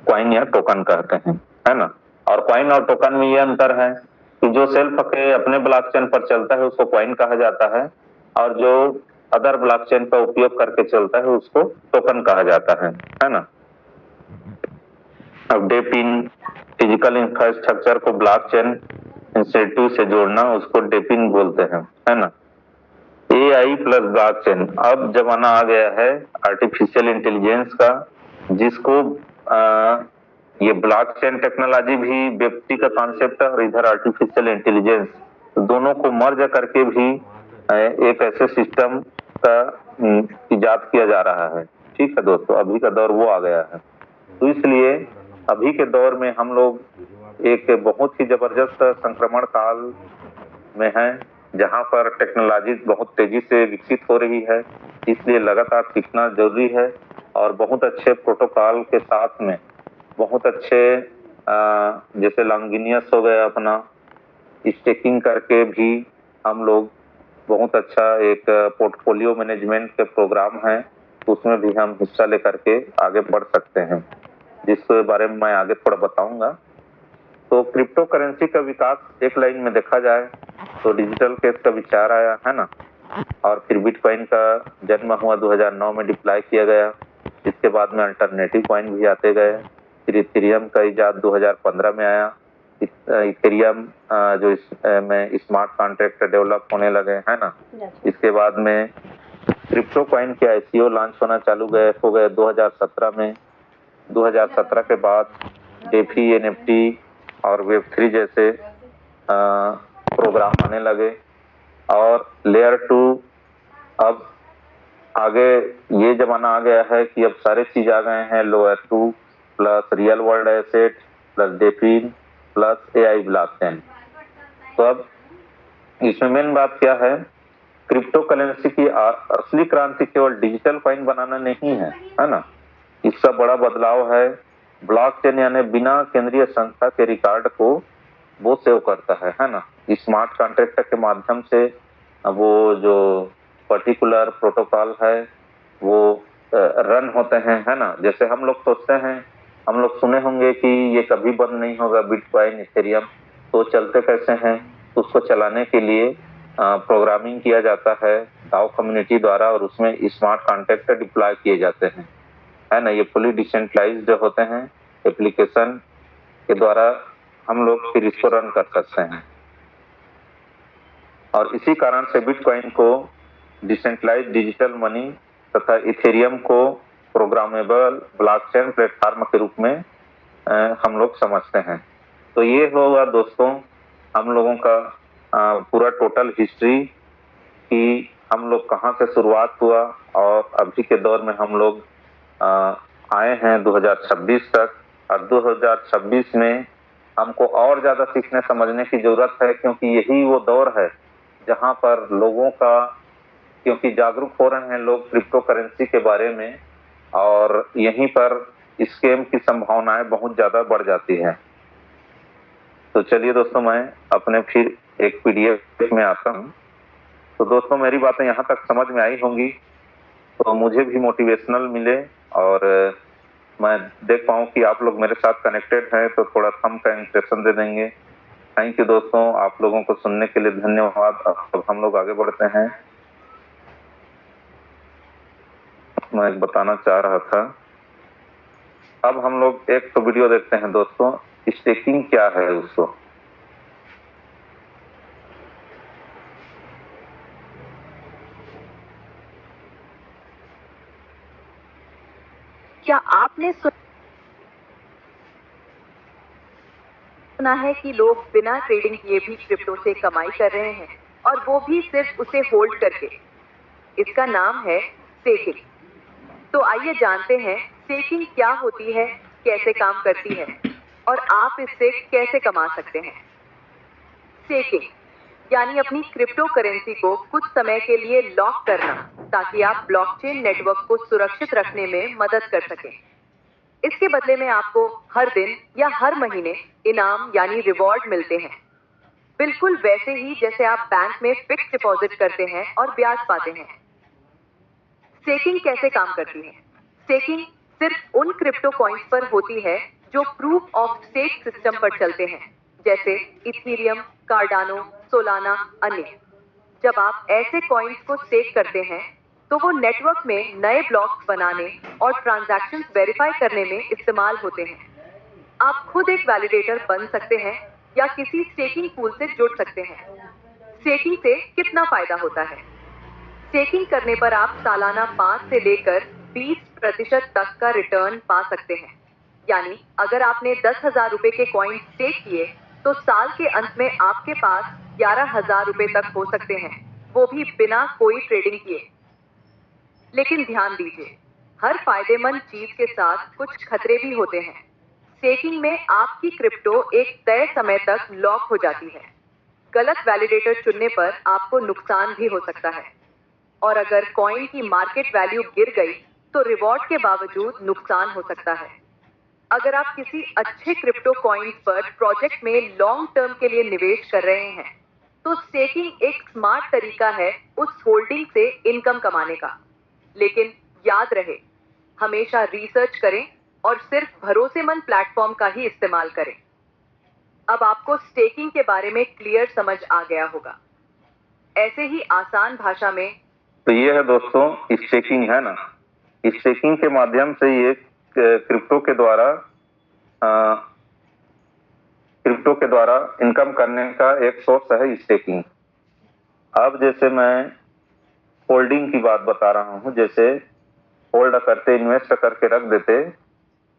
कॉइन या टोकन कहते हैं, है ना। और कॉइन और टोकन में ये अंतर है कि जो सेल्फ के अपने ब्लॉकचेन पर चलता है उसको कॉइन कहा जाता है, और जो अदर ब्लॉकचेन का उपयोग करके चलता है उसको टोकन कहा जाता है ना। अब डेपिन, फिजिकल इंफ्रास्ट्रक्चर को ब्लॉकचेन इंस्टीट्यूट से जोड़ना, उसको डेपिन बोलते हैं, है ना। AI प्लस ब्लॉकचेन, अब जमाना आ गया है आर्टिफिशियल इंटेलिजेंस का, जिसको ये ब्लॉकचेन टेक्नोलॉजी भी व्यक्ति का कॉन्सेप्ट है, और इधर आर्टिफिशियल इंटेलिजेंस, दोनों को मर्ज करके भी एक ऐसे सिस्टम का इजाद किया जा रहा है। ठीक है दोस्तों, अभी का दौर वो आ गया है। तो इसलिए अभी के दौर में हम लोग एक बहुत ही जबरदस्त संक्रमण काल में हैं, जहां पर टेक्नोलॉजी बहुत तेजी से विकसित हो रही है। इसलिए लगातार सीखना जरूरी है, और बहुत अच्छे प्रोटोकॉल के साथ में बहुत अच्छे जैसे लॉन्गिनियस हो गया अपना, स्टेकिंग करके भी हम लोग बहुत अच्छा एक पोर्टफोलियो मैनेजमेंट के प्रोग्राम है, उसमें भी हम हिस्सा लेकर के आगे बढ़ सकते हैं, जिसके बारे में मैं आगे थोड़ा बताऊंगा। तो क्रिप्टो करेंसी का विकास एक लाइन में देखा जाए तो डिजिटल कैश का विचार आया, है ना, और फिर बिटकॉइन का जन्म हुआ 2009 में, डिप्लॉय किया गया। इसके बाद में अल्टरनेटिव कॉइन भी आते गए। फिर इथेरियम का इजाद 2015 में आया। इथेरियम में स्मार्ट कॉन्ट्रैक्ट डेवलप होने लगे, है ना। इसके बाद में क्रिप्टो कॉइन के ICO लॉन्च होना चालू हो गए 2017 में। 2017 के बाद DeFi, NFT और Web3 जैसे प्रोग्राम आने लगे, और लेयर 2 अब आगे ये जमाना आ गया है कि अब सारे चीज आ गए हैं, layer 2 plus real world asset plus DePIN plus AI blockchain. तो अब इसमें मेन बात क्या है, क्रिप्टो करेंसी की असली क्रांति केवल डिजिटल कॉइन बनाना नहीं है ना, इसका बड़ा बदलाव है ब्लॉकचेन, यानी बिना केंद्रीय संस्था के रिकॉर्ड को वो सेव करता है ना। स्मार्ट कॉन्ट्रैक्ट के माध्यम से वो जो पर्टिकुलर प्रोटोकॉल है वो रन होते हैं, है ना। जैसे हम लोग सोचते हैं, हम लोग सुने होंगे कि ये कभी बंद नहीं होगा बिटकॉइन इथेरियम, तो चलते कैसे हैं, उसको चलाने के लिए प्रोग्रामिंग किया जाता है डाओ कम्युनिटी द्वारा और उसमें स्मार्ट कॉन्ट्रैक्ट डिप्लॉय किए जाते हैं, है ना। ये फुली डिसेंट्रलाइज्ड होते हैं एप्लीकेशन के द्वारा, हम लोग फिर इसको रन कर सकते हैं। और इसी कारण से बिटकॉइन को डिसेंट्रलाइज्ड डिजिटल मनी तथा इथेरियम को प्रोग्रामेबल ब्लॉकचेन प्लेटफॉर्म के रूप में हम लोग समझते हैं। तो ये होगा दोस्तों हम लोगों का पूरा टोटल हिस्ट्री कि हम लोग कहाँ से शुरुआत हुआ और अभी के दौर में हम लोग आए हैं 2026 तक। और 2026 में हमको और ज्यादा सीखने समझने की जरूरत है, क्योंकि यही वो दौर है जहां पर लोगों का, क्योंकि जागरूक हो रहे हैं लोग क्रिप्टो करेंसी के बारे में, और यहीं पर स्कैम की संभावनाएं बहुत ज्यादा बढ़ जाती हैं। तो चलिए दोस्तों, मैं अपने फिर एक पीडीएफ में आता हूं। तो दोस्तों मेरी बातें यहाँ तक समझ में आई होंगी, तो मुझे भी मोटिवेशनल मिले और मैं देख पाऊँ कि आप लोग मेरे साथ कनेक्टेड हैं, तो थोड़ा थंब का इंप्रेशन दे देंगे। थैंक यू दोस्तों, आप लोगों को सुनने के लिए धन्यवाद। अब हम लोग आगे बढ़ते हैं। मैं एक बताना चाह रहा था, अब हम लोग एक तो वीडियो देखते हैं दोस्तों, स्टेकिंग क्या है उसको। क्या आपने सुना है कि लोग बिना ट्रेडिंग किए भी क्रिप्टो से कमाई कर रहे हैं, और वो भी सिर्फ उसे होल्ड करके। इसका नाम है स्टेकिंग। तो आइए जानते हैं स्टेकिंग क्या होती है, कैसे काम करती है और आप इससे कैसे कमा सकते हैं। स्टेकिंग यानी अपनी क्रिप्टो करेंसी को कुछ समय के लिए लॉक करना, ताकि आप ब्लॉकचेन नेटवर्क को सुरक्षित रखने में मदद कर सकें। इसके बदले में आपको हर दिन या हर महीने इनाम यानी रिवॉर्ड मिलते हैं, बिल्कुल वैसे ही जैसे आप बैंक में फिक्स डिपॉजिट करते हैं और ब्याज पाते हैं। स्टेकिंग कैसे काम करती है? स्टेकिंग सिर्फ उन क्रिप्टो कॉइन्स पर होती है जो प्रूफ ऑफ स्टेक सिस्टम पर चलते हैं, जैसे इथेरियम, कार्डानो, सोलाना, अन्य। जब आप ऐसे कॉइन्स को स्टेक करते हैं तो वो नेटवर्क में नए ब्लॉक्स बनाने और ट्रांजैक्शंस वेरीफाई करने में इस्तेमाल होते हैं। आप खुद एक वैलिडेटर बन सकते हैं या किसी स्टेकिंग पूल से जुड़ सकते हैं। स्टेकिंग से कितना फायदा होता है? स्टेकिंग करने पर आप सालाना 5 से लेकर 20% तक का रिटर्न पा सकते हैं। यानी अगर आपने 10,000 रुपए के कॉइन स्टेक किए तो साल के अंत में आपके पास 11,000 रुपए तक हो सकते हैं, वो भी बिना कोई ट्रेडिंग किए। लेकिन ध्यान दीजिए, हर फायदेमंद चीज के साथ कुछ खतरे भी होते हैं। स्टेकिंग में आपकी क्रिप्टो एक तय समय तक लॉक हो जाती है। गलत वैलिडेटर चुनने पर आपको नुकसान भी हो सकता है, और अगर कॉइन की मार्केट वैल्यू गिर गई तो रिवॉर्ड के बावजूद नुकसान हो सकता है। अगर आप किसी अच्छे क्रिप्टो कॉइन्स पर प्रोजेक्ट में लॉन्ग टर्म के लिए निवेश कर रहे हैं, तो स्टेकिंग एक स्मार्ट तरीका है उस होल्डिंग से इनकम कमाने का। लेकिन याद रहे, हमेशा रिसर्च करें और सिर्फ भरोसेमंद प्लेटफॉर्म का ही इस्तेमाल करें। अब आपको स्टेकिंग के बारे में क्लियर समझ आ गया होगा। ऐसे ही आसान भाषा में तो ये है दोस्तों स्टेकिंग, है ना। स्टेकिंग के माध्यम से ये क्रिप्टो के द्वारा इनकम करने का एक सोर्स है स्टेकिंग। अब जैसे मैं होल्डिंग की बात बता रहा हूं, जैसे होल्ड करते, इन्वेस्ट करके रख देते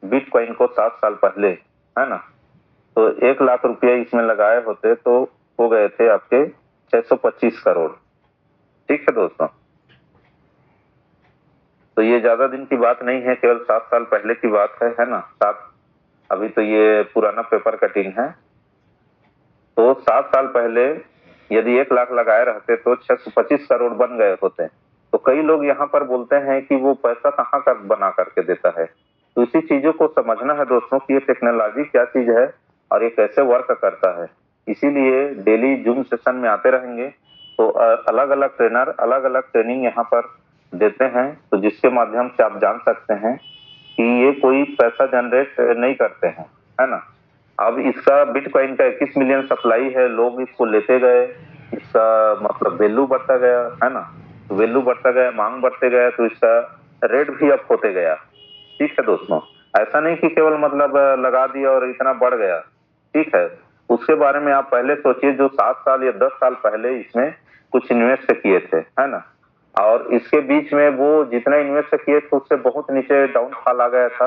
बिटकॉइन को 7 साल पहले, है ना, तो 1 लाख रुपये इसमें लगाए होते तो हो गए थे आपके 625 करोड़। ठीक है दोस्तों, तो ये ज्यादा दिन की बात नहीं है, केवल 7 साल पहले की बात है ना। 7, अभी तो ये पुराना पेपर कटिंग है। तो 7 साल पहले यदि 1 लाख लगाए रहते तो 625 करोड़ बन गए होते। तो कई लोग यहाँ पर बोलते हैं कि वो पैसा कहाँ का बना करके देता है। तो इसी चीजों को समझना है दोस्तों कि ये टेक्नोलॉजी क्या चीज है और ये कैसे वर्क करता है। इसीलिए डेली जूम सेशन में आते रहेंगे तो अलग अलग ट्रेनर अलग अलग ट्रेनिंग यहाँ पर देते हैं, तो जिसके माध्यम से आप जान सकते हैं कि ये कोई पैसा जनरेट नहीं करते हैं, है ना। अब इसका बिटकॉइन का 21 मिलियन सप्लाई है, लोग इसको लेते गए, इसका मतलब वैल्यू बढ़ता गया, है ना। तो वैल्यू बढ़ता गया, मांग बढ़ते गया, तो इसका रेट भी अप होते गया। ठीक है दोस्तों, ऐसा नहीं कि केवल मतलब लगा दिया और इतना बढ़ गया। ठीक है, उसके बारे में आप पहले सोचिए जो 7 साल या 10 साल पहले इसमें कुछ इन्वेस्ट किए थे, है ना, और इसके बीच में वो जितना इन्वेस्ट किए थे उससे बहुत नीचे डाउनफॉल आ गया था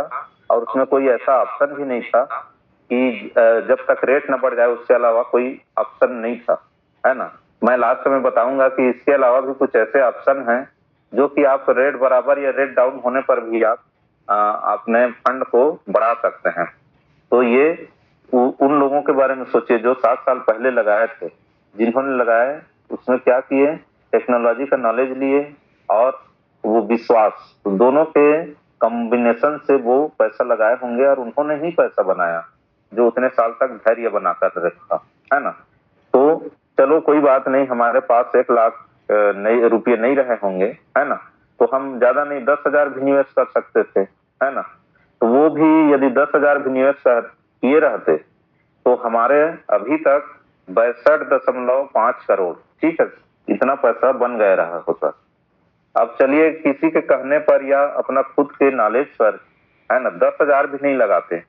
और उसमें कोई ऐसा ऑप्शन भी नहीं था कि जब तक रेट न बढ़ जाए उसके अलावा कोई ऑप्शन नहीं था, है ना। मैं लास्ट में बताऊंगा कि इसके अलावा भी कुछ ऐसे ऑप्शन हैं जो कि आप रेट बराबर या रेट डाउन होने पर भी आप अपने फंड को बढ़ा सकते हैं। तो ये उन लोगों के बारे में सोचिए जो 7 साल पहले लगाए थे, जिन्होंने लगाए उसमें क्या किए, टेक्नोलॉजी का नॉलेज लिए और वो विश्वास, तो दोनों के कॉम्बिनेशन से वो पैसा लगाए होंगे और उन्होंने ही पैसा बनाया जो उतने साल तक धैर्य बनाकर रखा, है ना। तो चलो कोई बात नहीं, हमारे पास 1 लाख रुपये नहीं रहे होंगे, है ना, तो हम ज्यादा नहीं 10,000 भी निवेश कर सकते थे, है ना। तो वो भी यदि 10,000 भी निवेश किए रहते तो हमारे अभी तक 62.5 करोड़, ठीक है, इतना पैसा बन गया रहा होता। अब चलिए किसी के कहने पर या अपना खुद के नॉलेज पर, है ना, 10,000 भी नहीं लगाते।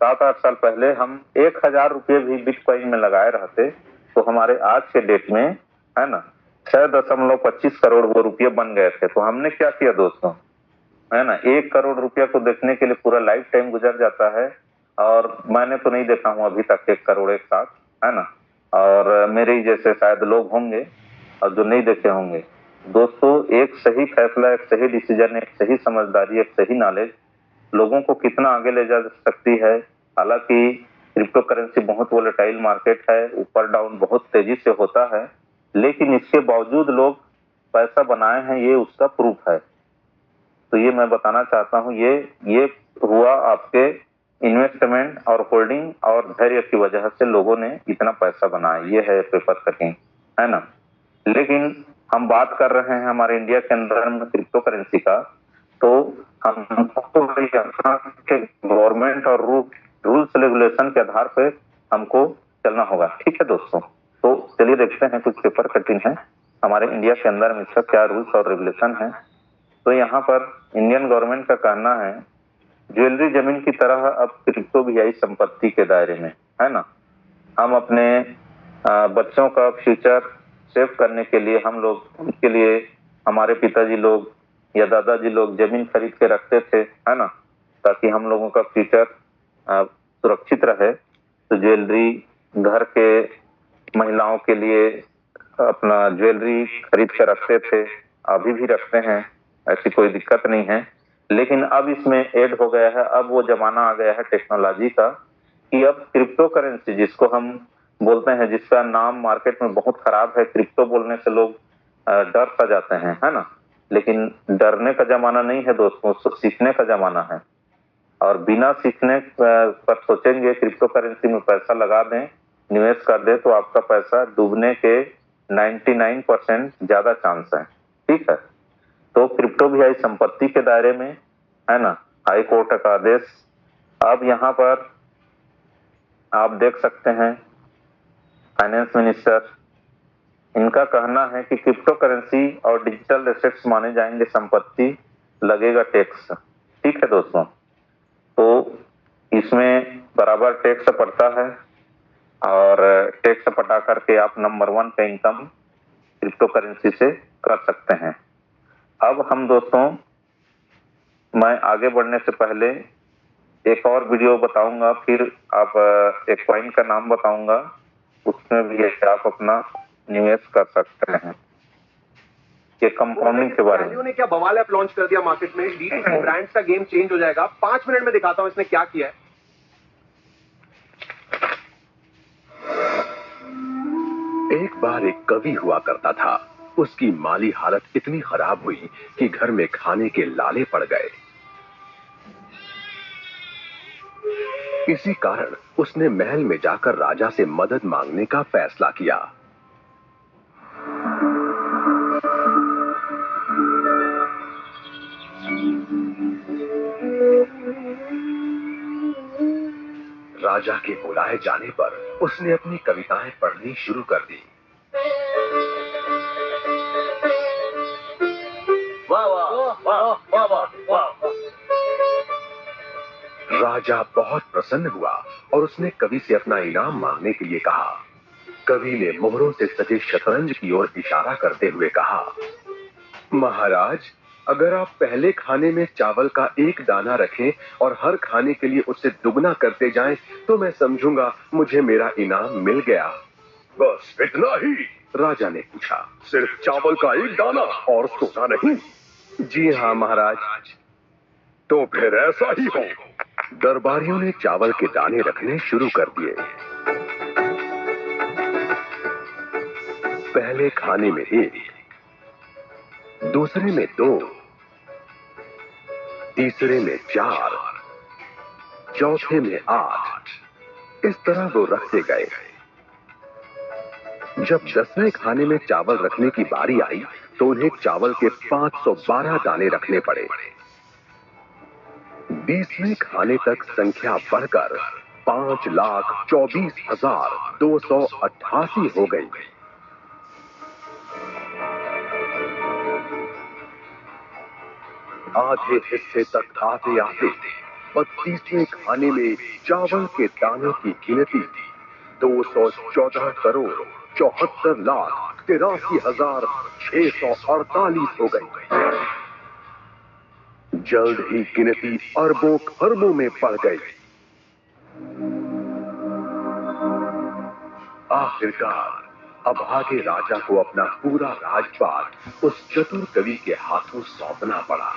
7-8 साल पहले हम 1,000 रुपये भी बिटकॉइन में लगाए रहते तो हमारे आज के डेट में, है ना, 6.25 करोड़ वो रुपये बन गए थे। तो हमने क्या किया दोस्तों, है ना, 1 करोड़ रुपया को देखने के लिए पूरा लाइफ टाइम गुजर जाता है और मैंने तो नहीं देखा हूं अभी तक 1 करोड़ एक साथ, है ना, और मेरे ही जैसे शायद लोग होंगे और जो नहीं देखे होंगे। दोस्तों एक सही फैसला, एक सही डिसीजन, एक सही समझदारी, एक सही नॉलेज लोगों को कितना आगे ले जा सकती है। हालांकि क्रिप्टो करेंसी बहुत वोलेटाइल मार्केट है, ऊपर डाउन बहुत तेजी से होता है, लेकिन इसके बावजूद लोग पैसा बनाए हैं, ये उसका प्रूफ है। तो ये मैं बताना चाहता हूँ, ये हुआ आपके इन्वेस्टमेंट और होल्डिंग और धैर्य की वजह से लोगों ने इतना पैसा बनाया। ये है पेपर कटिंग, है ना। लेकिन हम बात कर रहे हैं हमारे इंडिया के अंदर में क्रिप्टो करेंसी का, तो हमको गवर्नमेंट और रूल्स रेगुलेशन के आधार पे हमको चलना होगा। ठीक है दोस्तों, तो चलिए देखते हैं कुछ पेपर कटिंग है हमारे इंडिया के अंदर में इसका क्या रूल्स और रेगुलेशन है। तो यहाँ पर इंडियन गवर्नमेंट का कहना है ज्वेलरी जमीन की तरह अब क्रिप्टो भी आई संपत्ति के दायरे में, है ना। हम अपने बच्चों का फ्यूचर सेव करने के लिए हम लोग, उनके लिए हमारे पिताजी लोग या दादाजी लोग जमीन खरीद के रखते थे, है ना, ताकि हम लोगों का फ्यूचर सुरक्षित रहे। तो ज्वेलरी, घर के महिलाओं के लिए अपना ज्वेलरी खरीद के रखते थे, अभी भी रखते हैं, ऐसी कोई दिक्कत नहीं है। लेकिन अब इसमें ऐड हो गया है, अब वो जमाना आ गया है टेक्नोलॉजी का कि अब क्रिप्टो करेंसी जिसको हम बोलते हैं, जिसका नाम मार्केट में बहुत खराब है, क्रिप्टो बोलने से लोग डर सा जाते हैं, है ना। लेकिन डरने का जमाना नहीं है दोस्तों, सीखने का जमाना है। और बिना सीखने पर सोचेंगे क्रिप्टो करेंसी में पैसा लगा दें, निवेश कर दे, तो आपका पैसा डूबने के 99% ज्यादा चांस है। ठीक है, तो क्रिप्टो भी आई संपत्ति के दायरे में, है ना, हाई कोर्ट का आदेश। अब यहाँ पर आप देख सकते हैं फाइनेंस मिनिस्टर, इनका कहना है कि क्रिप्टो करेंसी और डिजिटल एसेट्स माने जाएंगे संपत्ति, लगेगा टैक्स। ठीक है दोस्तों, तो इसमें बराबर टैक्स पड़ता है और टैक्स पटा करके आप नंबर 1 पे इनकम क्रिप्टो करेंसी से कर सकते हैं। अब हम दोस्तों, मैं आगे बढ़ने से पहले एक और वीडियो बताऊंगा, फिर आप एक कॉइन का नाम बताऊंगा, उसमें भी आप अपना निवेश कर सकते हैं। ये कंपाउंडिंग के बारे में ने क्या बवाल ऐप लॉन्च कर दिया मार्केट में, D2C ब्रांड्स का गेम चेंज हो जाएगा। 5 मिनट में दिखाता हूं इसने क्या किया है। एक बार एक कवि हुआ करता था। उसकी माली हालत इतनी खराब हुई कि घर में खाने के लाले पड़ गए। इसी कारण उसने महल में जाकर राजा से मदद मांगने का फैसला किया। राजा के बुलाए जाने पर उसने अपनी कविताएं पढ़नी शुरू कर दी। वाह वाह वाह वाह वाह वाह। राजा बहुत प्रसन्न हुआ और उसने कवि से अपना इनाम मांगने के लिए कहा। कवि ने मोहरों से सजे शतरंज की ओर इशारा करते हुए कहा, महाराज, अगर आप पहले खाने में चावल का एक दाना रखें और हर खाने के लिए उससे दुगना करते जाएं, तो मैं समझूंगा मुझे मेरा इनाम मिल गया। बस इतना ही? राजा ने पूछा। सिर्फ चावल का एक दाना और सोना नहीं? जी हाँ महाराज। तो फिर ऐसा ही हो। दरबारियों ने चावल के दाने रखने शुरू कर दिए। पहले खाने में 1, दूसरे में 2, तीसरे में 4, चौथे में 8। इस तरह वो रखते गए। जब 10वें खाने में चावल रखने की बारी आई तो उन्हें चावल के 512 दाने रखने पड़े। 20वें खाने तक संख्या बढ़कर 5,24,288 हो गई। आधे हिस्से तक आते आते 32वें खाने में चावल के दानों की गिनती 214,74,83,648 हो गई। जल्द ही गिनती अरबों खरबों में बढ़ गई। आखिरकार अभागे राजा को अपना पूरा राजपाट उस चतुर कवि के हाथों सौंपना पड़ा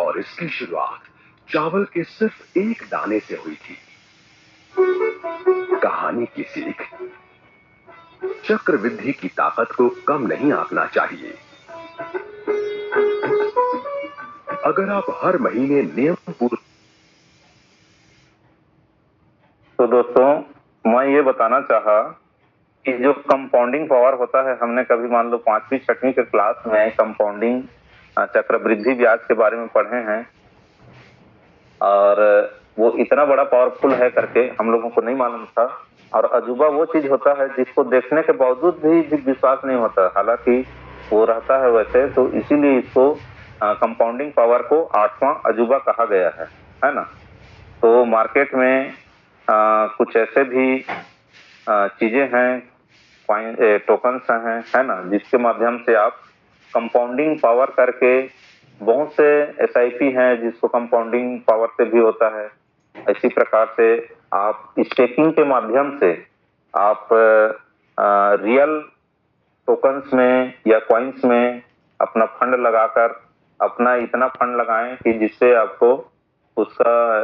और इसकी शुरुआत चावल के सिर्फ एक दाने से हुई थी। कहानी की सीख, चक्रवृद्धि की ताकत को कम नहीं आंकना चाहिए। अगर आप हर महीने नियम पूर्ण। तो दोस्तों, मैं ये बताना चाहा कि जो कंपाउंडिंग पावर होता है, हमने कभी मान लो 5वीं 6वीं के क्लास में कंपाउंडिंग चक्रवृद्धि ब्याज के बारे में पढ़े हैं और वो इतना बड़ा पावरफुल है करके हम लोगों को नहीं मालूम था। और अजूबा वो चीज होता है जिसको देखने के बावजूद भी विश्वास नहीं होता, हालांकि वो रहता है वैसे। तो इसीलिए इसको कंपाउंडिंग पावर को 8वां अजूबा कहा गया है ना। तो मार्केट में कुछ ऐसे भी चीजें हैं, टोकन्स हैं, है ना, जिसके माध्यम से आप कंपाउंडिंग पावर करके, बहुत से SIP हैं जिसको कंपाउंडिंग पावर से भी होता है। इसी प्रकार से आप स्टेकिंग के माध्यम से आप रियल टोकन्स में या कॉइन्स में अपना फंड लगाकर अपना इतना फंड लगाएं कि जिससे आपको उसका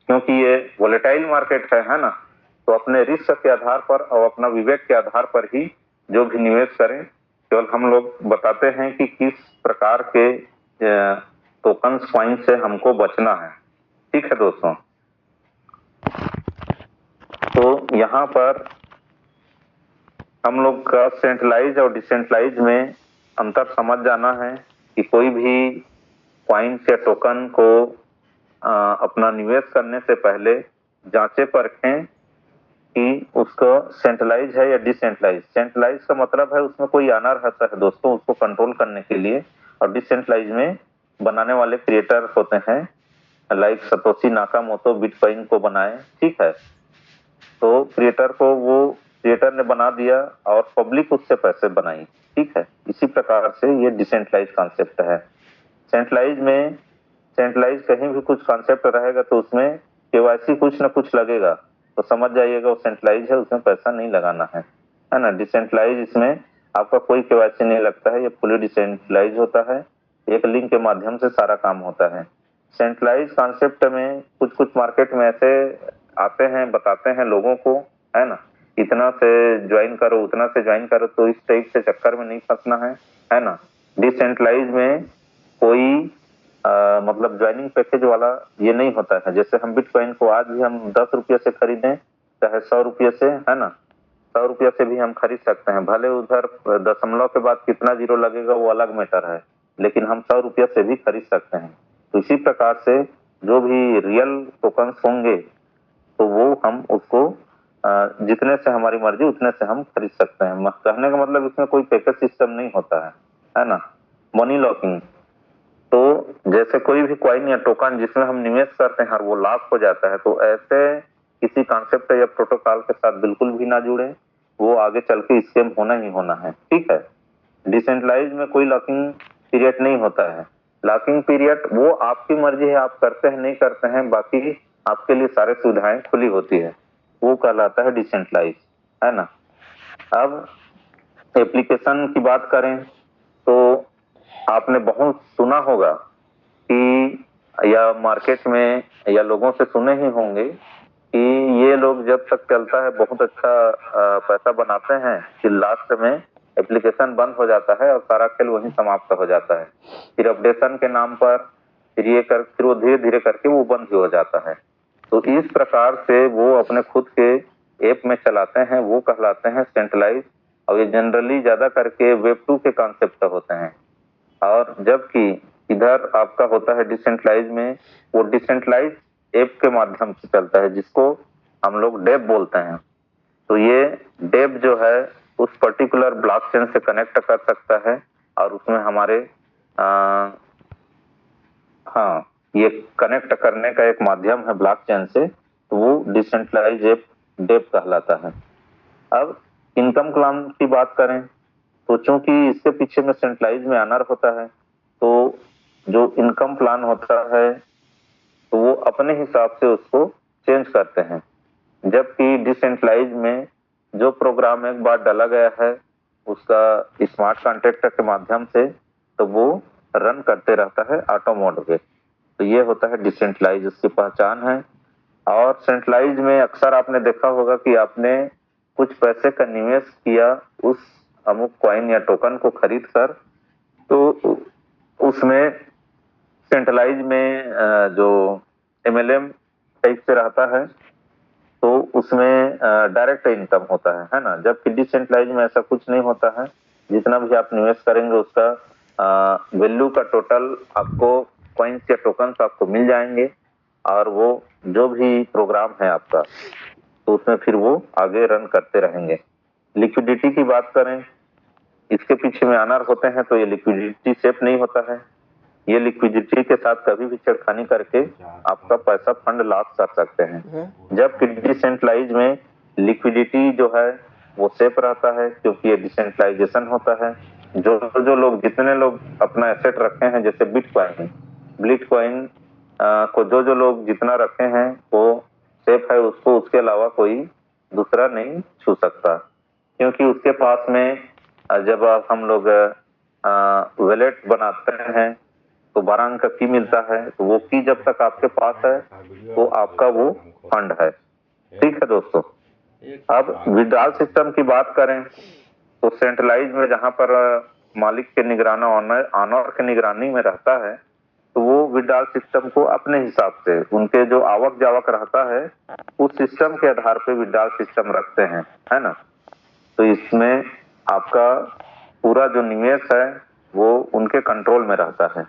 क्योंकि ये वोलेटाइल मार्केट है ना, तो अपने रिस्क के आधार पर और अपना विवेक के आधार पर ही जो भी निवेश करें। केवल हम लोग बताते हैं कि किस प्रकार के टोकन्स कॉइन से हमको बचना है। ठीक है दोस्तों, तो यहाँ पर हम लोग का सेंट्रलाइज और डिसेंट्रलाइज में अंतर समझ जाना है कि कोई भी कॉइन्स या टोकन को अपना निवेश करने से पहले जांचे परखें कि उसका सेंट्रलाइज है या डिसेंट्रलाइज। सेंट्रलाइज का मतलब है उसमें कोई आना रहता है दोस्तों उसको कंट्रोल करने के लिए, और डिसेंट्रलाइज में बनाने वाले क्रिएटर होते हैं, लाइक सतोशी नाकामोटो बिटकॉइन को बनाए। ठीक है, तो क्रिएटर को वो क्रिएटर ने बना दिया और पब्लिक उससे पैसे बनाई। ठीक है, इसी प्रकार से ये डिसेंट्रलाइज कॉन्सेप्ट है। सेंट्रलाइज कहीं भी कुछ कॉन्सेप्ट रहेगा तो उसमें KYC कुछ ना कुछ लगेगा, तो समझ जाइएगा वो सेंट्रलाइज है, उसमें पैसा नहीं लगाना है ना। डिसेंट्रलाइज इसमें आपका कोई KYC नहीं लगता है, ये फुली डिसेंट्रलाइज होता है, एक लिंक के माध्यम से सारा काम होता है। सेंट्रलाइज कॉन्सेप्ट में कुछ मार्केट में ऐसे आते हैं, बताते हैं लोगों को, है ना, इतना से ज्वाइन करो, उतना से ज्वाइन करो, तो इस टाइप से चक्कर में नहीं फंसना है ना। डिसेंट्रलाइज में कोई मतलब ज्वाइनिंग पैकेज वाला ये नहीं होता है। जैसे हम बिटकॉइन को आज भी हम 10 रुपये से खरीदें चाहे 100 रुपये से, है ना, 100 रुपये से भी हम खरीद सकते हैं। भले उधर दशमलव के बाद कितना जीरो लगेगा वो अलग मैटर है, लेकिन हम 100 रुपये से भी खरीद सकते हैं। तो इसी प्रकार से जो भी रियल टोकन्स होंगे तो वो हम उसको जितने से हमारी मर्जी उतने से हम खरीद सकते हैं। कहने का मतलब इसमें कोई पैकेज सिस्टम नहीं होता है ना। मनी लॉकिंग, तो जैसे कोई भी कॉइन या टोकन जिसमें हम निवेश करते हैं और वो लॉक हो जाता है, तो ऐसे किसी कॉन्सेप्ट या प्रोटोकॉल के साथ बिल्कुल भी ना जुड़े, वो आगे चल के स्कैम होना ही होना है। ठीक है, डिसेंट्रलाइज में कोई लॉकिंग पीरियड नहीं होता है। लॉकिंग पीरियड वो आपकी मर्जी है, आप करते हैं नहीं करते हैं, बाकी आपके लिए सारे सुविधाएं खुली होती है, वो कहलाता है डिसेंट्रलाइज, है ना। अब एप्लीकेशन की बात करें तो आपने बहुत सुना होगा कि या मार्केट में या लोगों से सुने ही होंगे कि ये लोग जब तक चलता है बहुत अच्छा पैसा बनाते हैं, कि लास्ट में एप्लीकेशन बंद हो जाता है और सारा खेल वहीं समाप्त हो जाता है। फिर अपडेशन के नाम पर फिर वो धीरे धीरे करके वो बंद ही हो जाता है। तो इस प्रकार से वो अपने खुद के ऐप में चलाते हैं, वो कहलाते हैं सेंट्रलाइज। और ये जनरली ज्यादा करके वेब 2 के कॉन्सेप्ट होते हैं। और जबकि इधर आपका होता है डिसेंट्रलाइज में, वो डिसेंट्रलाइज ऐप के माध्यम से चलता है, जिसको हम लोग डेप बोलते हैं। तो ये डेप जो है उस पर्टिकुलर ब्लॉकचेन से कनेक्ट कर सकता है और उसमें हमारे ये कनेक्ट करने का एक माध्यम है ब्लॉकचेन से, तो वो डिसेंट्रलाइज ऐप डेप कहलाता है। अब इनकम प्लान की बात करें तो चूंकि इसके पीछे में सेंट्रलाइज में ऑनर होता है, तो जो इनकम प्लान होता है तो वो अपने हिसाब से उसको चेंज करते हैं। जबकि डिसेंट्रलाइज में जो प्रोग्राम एक बार डाला गया है उसका स्मार्ट कॉन्ट्रैक्ट के माध्यम से, तो वो रन करते रहता है ऑटो मोड पे। तो ये होता है डिसेंट्रलाइज, उसकी पहचान है। और सेंट्रलाइज में अक्सर आपने देखा होगा कि आपने कुछ पैसे का निवेश किया उस अमुक कॉइन या टोकन को खरीद कर, तो उसमें सेंट्रलाइज में जो MLM टाइप से रहता है, तो उसमें डायरेक्ट इनकम होता है ना। जबकि डिसेंट्रलाइज में ऐसा कुछ नहीं होता है। जितना भी आप निवेश करेंगे उसका वैल्यू का टोटल आपको कॉइन्स या टोकन्स आपको मिल जाएंगे, और वो जो भी प्रोग्राम है आपका तो उसमें फिर वो आगे रन करते रहेंगे। लिक्विडिटी की बात करें, इसके पीछे में ऑनर होते हैं, तो ये लिक्विडिटी सेफ नहीं होता है। ये लिक्विडिटी के साथ कभी भी छेड़खानी करके आपका पैसा फंड लॉस कर सकते हैं। जबकि डिसेंट्रलाइज में लिक्विडिटी जो है वो सेफ रहता है, क्योंकि ये डिसेंट्रलाइजेशन होता है। जो लोग जितने लोग अपना एसेट रखे हैं, जैसे बिटकॉइन को जो लोग जितना रखे हैं वो सेफ है, उसको उसके अलावा कोई दूसरा नहीं छू सकता। क्योंकि उसके पास में जब हम लोग वॉलेट बनाते हैं तो 12 अंक का की मिलता है, तो वो की जब तक आपके पास है तो आपका वो फंड है। ठीक है दोस्तों, अब विड्रॉल सिस्टम की बात करें तो सेंट्रलाइज में जहां पर मालिक के निगराना ऑनर के निगरानी में रहता है, तो वो विड्रॉल सिस्टम को अपने हिसाब से उनके जो आवक जावक रहता है उस सिस्टम के आधार पे विड्रॉल सिस्टम रखते हैं, है ना। तो इसमें आपका पूरा जो निवेश है वो उनके कंट्रोल में रहता है।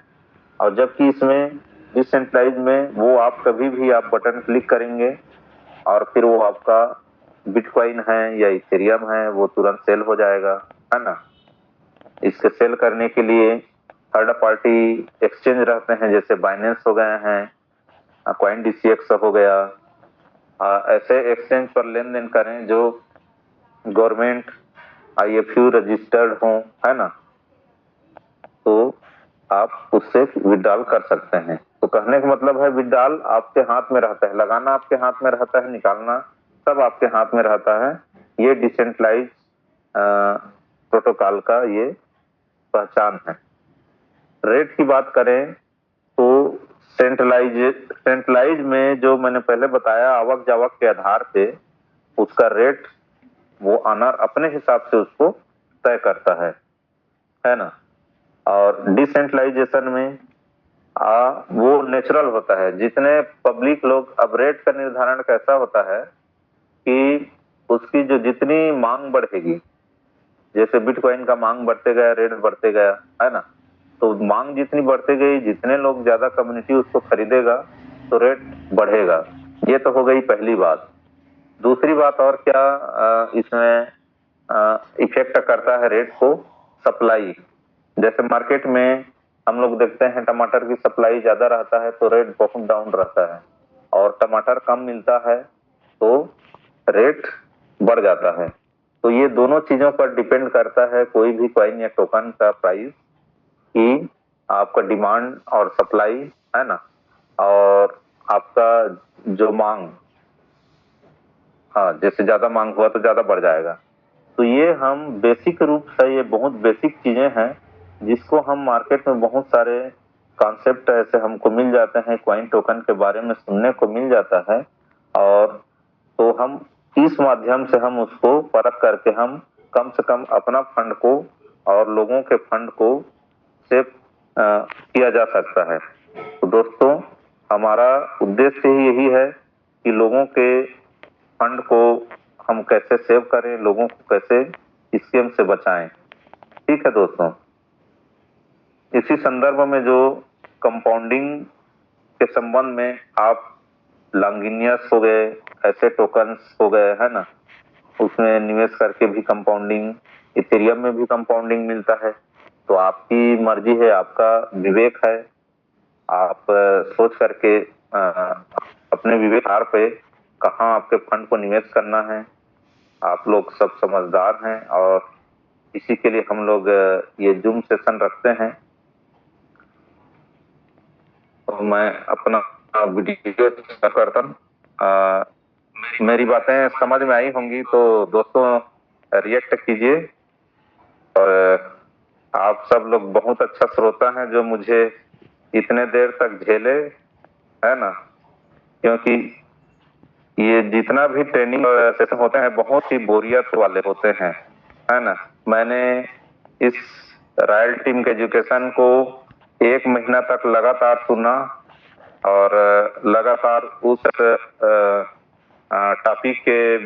और जबकि इसमें डिसेंट्रलाइज में वो आप कभी भी आप बटन क्लिक करेंगे और फिर वो आपका बिटकॉइन है या इथेरियम है वो तुरंत सेल हो जाएगा, है ना। इसके सेल करने के लिए थर्ड पार्टी एक्सचेंज रहते हैं, जैसे बाइनेंस हो गए हैं, CoinDCX हो गया। ऐसे एक्सचेंज पर लेन देन करें जो गवर्नमेंट IFU रजिस्टर्ड हो, है ना, तो आप उससे विड्रॉल कर सकते हैं। तो कहने का मतलब है विड्रॉल आपके हाथ में रहता है, लगाना आपके हाथ में रहता है, निकालना सब आपके हाथ में रहता है। ये डिसेंट्रलाइज प्रोटोकॉल का ये पहचान है। रेट की बात करें तो सेंट्रलाइज में जो मैंने पहले बताया आवक जावक के आधार पे उसका रेट वो ऑनर अपने हिसाब से उसको तय करता है ना। और डिसेंट्रलाइजेशन में वो नेचुरल होता है। जितने पब्लिक लोग, अब रेट का निर्धारण कैसा होता है कि उसकी जो जितनी मांग बढ़ेगी, जैसे बिटकॉइन का मांग बढ़ते गया, रेट बढ़ते गया, है ना, तो मांग जितनी बढ़ती गई, जितने लोग ज्यादा कम्युनिटी उसको खरीदेगा तो रेट बढ़ेगा। ये तो हो गई पहली बात। दूसरी बात और क्या इसमें इफेक्ट करता है रेट को, सप्लाई। जैसे मार्केट में हम लोग देखते हैं टमाटर की सप्लाई ज्यादा रहता है तो रेट बहुत डाउन रहता है, और टमाटर कम मिलता है तो रेट बढ़ जाता है। तो ये दोनों चीजों पर डिपेंड करता है कोई भी कॉइन या टोकन का प्राइस, कि आपका डिमांड और सप्लाई, है ना, और आपका जो मांग, हाँ, जैसे ज्यादा मांग हुआ तो ज्यादा बढ़ जाएगा। तो ये हम बेसिक रूप से, ये बहुत बेसिक चीजें हैं जिसको हम मार्केट में बहुत सारे कॉन्सेप्ट ऐसे हमको मिल जाते हैं, कॉइन टोकन के बारे में सुनने को मिल जाता है, और तो हम इस माध्यम से हम उसको परख करके हम कम से कम अपना फंड को और लोगों के फंड को सेव किया जा सकता है। तो दोस्तों, हमारा उद्देश्य ही यही है कि लोगों के फंड को हम कैसे सेव करें, लोगों को कैसे स्कैम से बचाएं। ठीक है दोस्तों, इसी संदर्भ में जो कंपाउंडिंग के संबंध में आप लॉन्गिनियस हो गए, ऐसे टोकन्स हो गए, है ना, उसमें निवेश करके भी कंपाउंडिंग, इथेरियम में भी कंपाउंडिंग मिलता है। तो आपकी मर्जी है, आपका विवेक है, आप सोच करके अपने विवेक आधार पे कहाँ आपके फंड को निवेश करना है। आप लोग सब समझदार हैं और इसी के लिए हम लोग ये जूम सेशन रखते हैं। तो मैं अपना वीडियो करता हूँ। मेरी बातें समझ में आई होंगी तो दोस्तों रिएक्ट कीजिए। और आप सब लोग बहुत अच्छा श्रोता हैं जो मुझे इतने देर तक झेले, है ना, क्योंकि ये जितना भी ट्रेनिंग सेशन होते हैं बहुत ही बोरियत वाले होते हैं, है ना। मैंने इस रॉयल टीम के एजुकेशन को 1 महीना तक लगातार सुना और लगातार उस टॉपिक के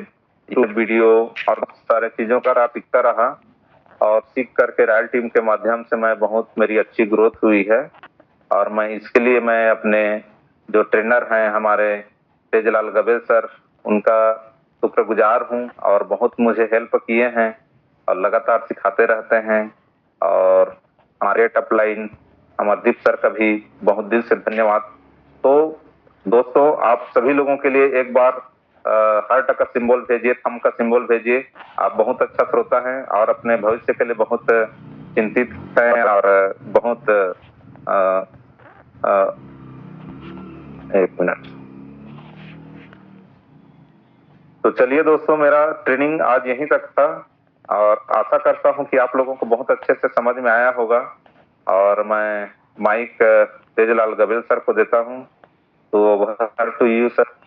वीडियो और सारे चीजों का सीखता रहा, और सीख करके रॉयल टीम के माध्यम से मैं बहुत, मेरी अच्छी ग्रोथ हुई है। और मैं इसके लिए मैं अपने जो ट्रेनर हैं हमारे तेजलाल गबेल सर, उनका शुक्रगुजार हूं, और बहुत मुझे हेल्प किए हैं और लगातार सिखाते रहते हैं। और हमारे अपलाइन अमरदीप सर का भी बहुत दिल से धन्यवाद। तो दोस्तों, आप सभी लोगों के लिए एक बार हार्ट का सिंबल भेजिए, थंब का सिंबल भेजिए। आप बहुत अच्छा श्रोता हैं और अपने भविष्य के लिए बहुत चिंतित हैं और बहुत एक मिनट। तो चलिए दोस्तों, मेरा ट्रेनिंग आज यहीं तक था और आशा करता हूं कि आप लोगों को बहुत अच्छे से समझ में आया होगा। और मैं माइक तेजलाल गबेल सर को देता हूं। तो ओवर टू यू सर।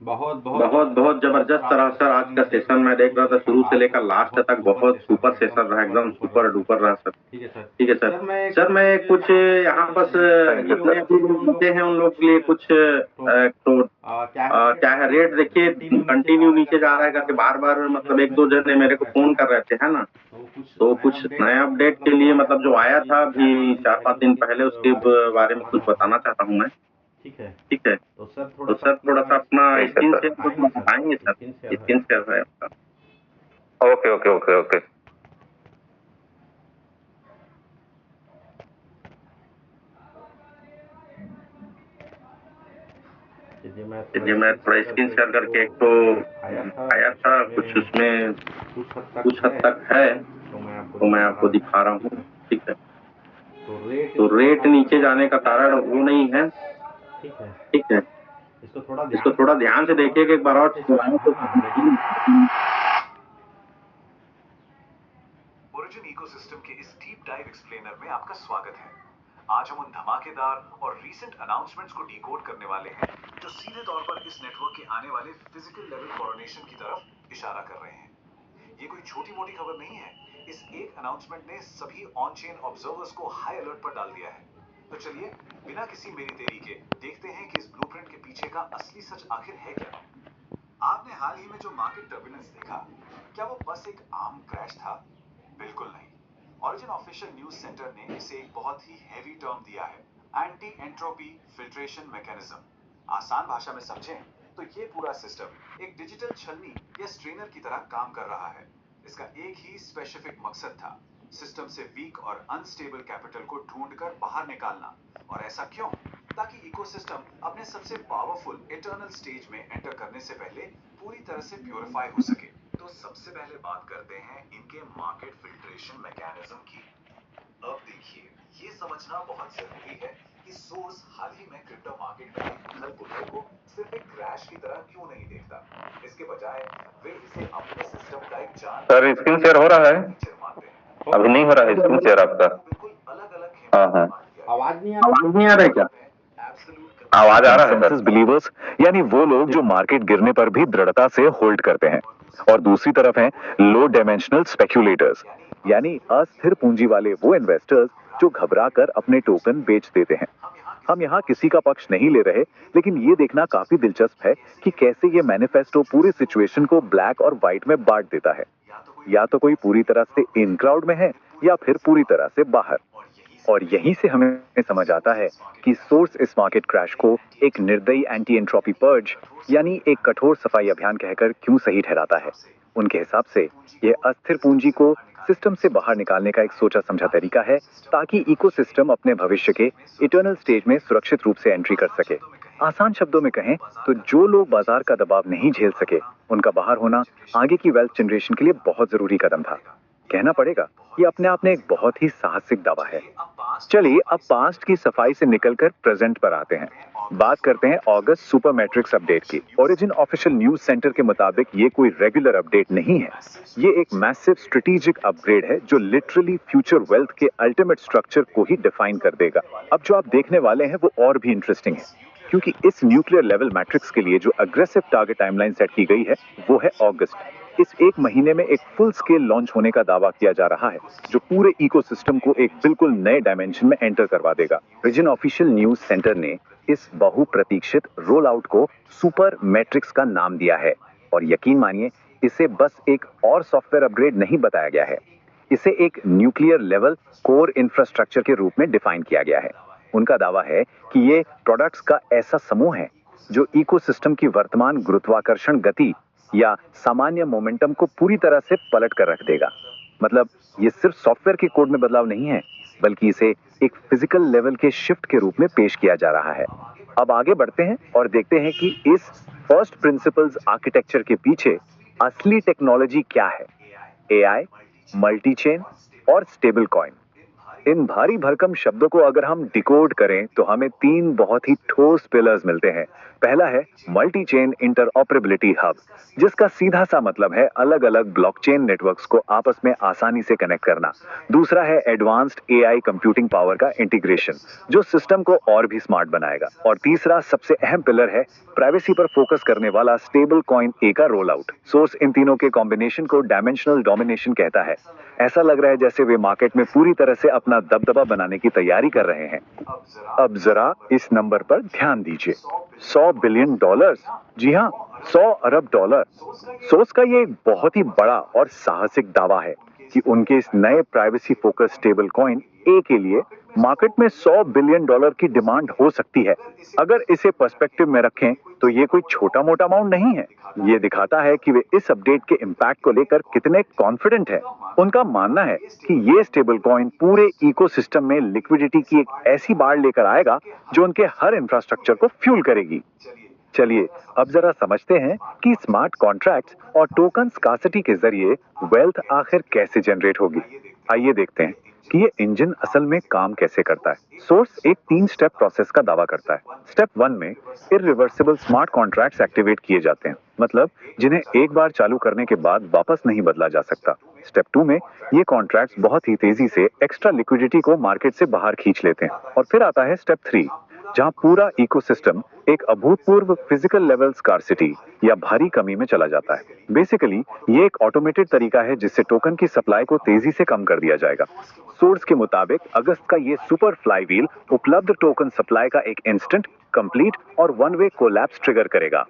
बहुत बहुत जबरदस्त तरह सर आज का सेशन मैं देख रहा था, शुरू से लेकर लास्ट तक बहुत सुपर सेशन रहा, एकदम सुपर डुपर रहा सर। ठीक है सर। सर मैं कुछ यहाँ बस जितने हैं उन लोग के लिए कुछ तो क्या है रेट देखिए कंटिन्यू नीचे जा रहा है करके बार बार, मतलब 1-2 जने मेरे को फोन कर रहे थे, है ना। तो कुछ नया अपडेट के लिए, मतलब जो आया था अभी 4-5 दिन पहले, उसके बारे में कुछ बताना चाहता हूँ मैं। ठीक है। तो सर थोड़ा सा अपना स्क्रीन शेयर कुछ बताएंगे सर, स्क्रीन शेयर है आपका। Okay okay okay okay. चलिए मैं थोड़ा स्क्रीन शेयर करके, एक तो आया था कुछ, उसमें कुछ हद तक है तो मैं आपको दिखा रहा हूँ। ठीक है। तो रेट नीचे जाने का कारण वो नहीं है, ठीक है। इसको थोड़ा ध्यान से देखिए कि एक बार और ओरिजिन इकोसिस्टम के इस डीप डाइव एक्सप्लेनर में आपका स्वागत है। आज हम उन धमाकेदार और रीसेंट अनाउंसमेंट्स को डिकोड करने वाले हैं जो सीधे तौर पर इस नेटवर्क के आने वाले फिजिकल लेवल कोरोनेशन की तरफ इशारा कर रहे हैं। ये कोई छोटी मोटी खबर नहीं है। इस एक अनाउंसमेंट ने सभी ऑन चेन ऑब्जर्वर्स को हाई अलर्ट पर डाल दिया है। तो चलिए बिना किसी मेरी देरी के देखते हैं कि इस ब्लूप्रिंट के पीछे का असली सच आखिर है क्या। आपने हाल ही में जो मार्केट टर्बुलेंस देखा, क्या वो बस एक आम क्रैश था? बिल्कुल नहीं। ओरिजिन ऑफिशियल न्यूज सेंटर ने इसे एक बहुत ही हैवी टर्म दिया है, एंटी एंट्रोपी फिल्ट्रेशन मैकेनिज्म। आसान भाषा में समझें तो ये पूरा सिस्टम एक डिजिटल छलनी या स्ट्रेनर की तरह काम कर रहा है। इसका एक ही स्पेसिफिक मकसद था, सिस्टम से वीक और अनस्टेबल कैपिटल को ढूंढकर बाहर निकालना। और ऐसा क्यों? ताकि इकोसिस्टम अपने सबसे पावरफुल इटर्नल स्टेज में एंटर करने से पहले पूरी तरह से प्यूरिफाई हो सके। तो सबसे पहले बात करते हैं इनके मार्केट फिल्ट्रेशन मैकेनिज्म की। अब देखिए, ये समझना बहुत जरूरी है कि सोर्स हाल ही में क्रिप्टो मार्केट में उथल पुथल को सिर्फ एक क्रैश की तरह क्यों नहीं देखता। इसके बजाय वे इसे अपने सिस्टम का एक जान सर स्क्रीन शेयर हो रहा है? मानते हैं। अभी नहीं हो रहा है स्क्रीन शेयर आपका? बिल्कुल अलग अलग हाँ। आवाज नहीं आ रहा है क्या? आवाज आ रहा है कंसेंसस सर। बिलीवर्स यानी वो लोग जो मार्केट गिरने पर भी दृढ़ता से होल्ड करते हैं, और दूसरी तरफ हैं लो डायमेंशनल स्पेक्यूलेटर्स यानी अस्थिर पूंजी वाले वो इन्वेस्टर्स जो घबरा कर अपने टोकन बेच देते हैं। हम यहाँ किसी का पक्ष नहीं ले रहे, लेकिन ये देखना काफी दिलचस्प है कि कैसे ये मैनिफेस्टो पूरी सिचुएशन को ब्लैक और व्हाइट में बांट देता है। या तो कोई पूरी तरह से इन क्राउड में है या फिर पूरी तरह से बाहर। और यहीं से हमें समझ आता है कि सोर्स इस मार्केट क्रैश को एक निर्दयी एंटी एंट्रोपी पर्ज यानी एक कठोर सफाई अभियान कहकर क्यों सही ठहराता है। उनके हिसाब से यह अस्थिर पूंजी को सिस्टम से बाहर निकालने का एक सोचा समझा तरीका है, ताकि इकोसिस्टम अपने भविष्य के इटर्नल स्टेज में सुरक्षित रूप से एंट्री कर सके। आसान शब्दों में कहें तो जो लोग बाजार का दबाव नहीं झेल सके, उनका बाहर होना आगे की वेल्थ जनरेशन के लिए बहुत जरूरी कदम था। कहना पड़ेगा, ये अपने आप में एक बहुत ही साहसिक दावा है। चलिए अब पास्ट की सफाई से निकलकर प्रेजेंट पर आते हैं। बात करते हैं अगस्त सुपर मैट्रिक्स अपडेट की। ओरिजिन ऑफिशियल न्यूज सेंटर के मुताबिक ये कोई रेगुलर अपडेट नहीं है, ये एक मैसिव स्ट्रेटेजिक अपग्रेड है जो लिटरली फ्यूचर वेल्थ के अल्टीमेट स्ट्रक्चर को ही डिफाइन कर देगा। अब जो आप देखने वाले हैं वो और भी इंटरेस्टिंग है, क्योंकि इस न्यूक्लियर लेवल मैट्रिक्स के लिए जो अग्रेसिव टारगेट टाइमलाइन सेट की गई है वो है अगस्त। इस एक महीने में एक फुल स्केल लॉन्च होने का दावा किया जा रहा है, जो पूरे इकोसिस्टम को एक बिल्कुल नए डायमेंशन में एंटर करवा देगा। ओरिजिन ऑफिशियल न्यूज सेंटर ने इस बहुप्रतीक्षित रोल आउट को सुपर मैट्रिक्स का नाम दिया है, और यकीन मानिए इसे बस एक और सॉफ्टवेयर अपग्रेड नहीं बताया गया है, इसे एक न्यूक्लियर लेवल कोर इंफ्रास्ट्रक्चर के रूप में डिफाइन किया गया है। उनका दावा है कि ये प्रोडक्ट्स का ऐसा समूह है जो इकोसिस्टम की वर्तमान गुरुत्वाकर्षण गति या सामान्य मोमेंटम को पूरी तरह से पलट कर रख देगा। मतलब ये सिर्फ सॉफ्टवेयर के कोड में बदलाव नहीं है, बल्कि इसे एक फिजिकल लेवल के शिफ्ट के रूप में पेश किया जा रहा है। अब आगे बढ़ते हैं और देखते हैं कि इस फर्स्ट प्रिंसिपल्स आर्किटेक्चर के पीछे असली टेक्नोलॉजी क्या है। एआई, मल्टी चेन और स्टेबल कॉइन। इन भारी भरकम शब्दों को अगर हम डिकोड करें तो हमें तीन बहुत ही ठोस पिलर्स मिलते हैं। पहला है मल्टी चेन इंटरऑपरेबिलिटी हब, जिसका सीधा सा मतलब है अलग अलग ब्लॉकचेन नेटवर्क्स को आपस में आसानी से कनेक्ट करना। दूसरा है एडवांस्ड एआई कंप्यूटिंग पावर का इंटीग्रेशन, जो सिस्टम को और भी स्मार्ट बनाएगा। और तीसरा सबसे अहम पिलर है प्राइवेसी पर फोकस करने वाला स्टेबल कॉइन ए का रोल आउट। सोर्स इन तीनों के कॉम्बिनेशन को डायमेंशनल डोमिनेशन कहता है। ऐसा लग रहा है जैसे वे मार्केट में पूरी तरह से अपना दबदबा बनाने की तैयारी कर रहे हैं। अब जरा इस नंबर पर ध्यान दीजिए, $100 बिलियन। जी हाँ, $100 अरब। सोर्स का ये एक बहुत ही बड़ा और साहसिक दावा है कि उनके इस नए प्राइवेसी फोकस स्टेबल कॉइन ए के लिए मार्केट में $100 बिलियन की डिमांड हो सकती है। अगर इसे पर्सपेक्टिव में रखें तो ये कोई छोटा मोटा अमाउंट नहीं है। ये दिखाता है कि वे इस अपडेट के इम्पैक्ट को लेकर कितने कॉन्फिडेंट हैं। उनका मानना है कि ये स्टेबल कॉइन पूरे इकोसिस्टम में लिक्विडिटी की एक ऐसी बाढ़ लेकर आएगा जो उनके हर इंफ्रास्ट्रक्चर को फ्यूल करेगी। चलिए अब जरा समझते हैं कि स्मार्ट कॉन्ट्रैक्ट्स और टोकन स्कार्सिटी के जरिए वेल्थ आखिर कैसे जनरेट होगी। आइए देखते हैं कि ये इंजन असल में काम कैसे करता है। सोर्स एक 3 स्टेप प्रोसेस का दावा करता है। स्टेप 1 में इरिवर्सिबल स्मार्ट कॉन्ट्रैक्ट्स एक्टिवेट किए जाते हैं, मतलब जिन्हें एक बार चालू करने के बाद वापस नहीं बदला जा सकता। स्टेप 2 में ये कॉन्ट्रैक्ट्स बहुत ही तेजी से एक्स्ट्रा लिक्विडिटी को मार्केट से बाहर खींच लेते हैं। और फिर आता है स्टेप 3, जहां पूरा इकोसिस्टम एक अभूतपूर्व फिजिकल लेवल स्कार्सिटी या भारी कमी में चला जाता है। बेसिकली ये एक ऑटोमेटेड तरीका है जिससे टोकन की सप्लाई को तेजी से कम कर दिया जाएगा। सोर्स के मुताबिक अगस्त का ये सुपर फ्लाईव्हील उपलब्ध टोकन सप्लाई का एक इंस्टेंट, कंप्लीट और वन वे कोलैप्स ट्रिगर करेगा।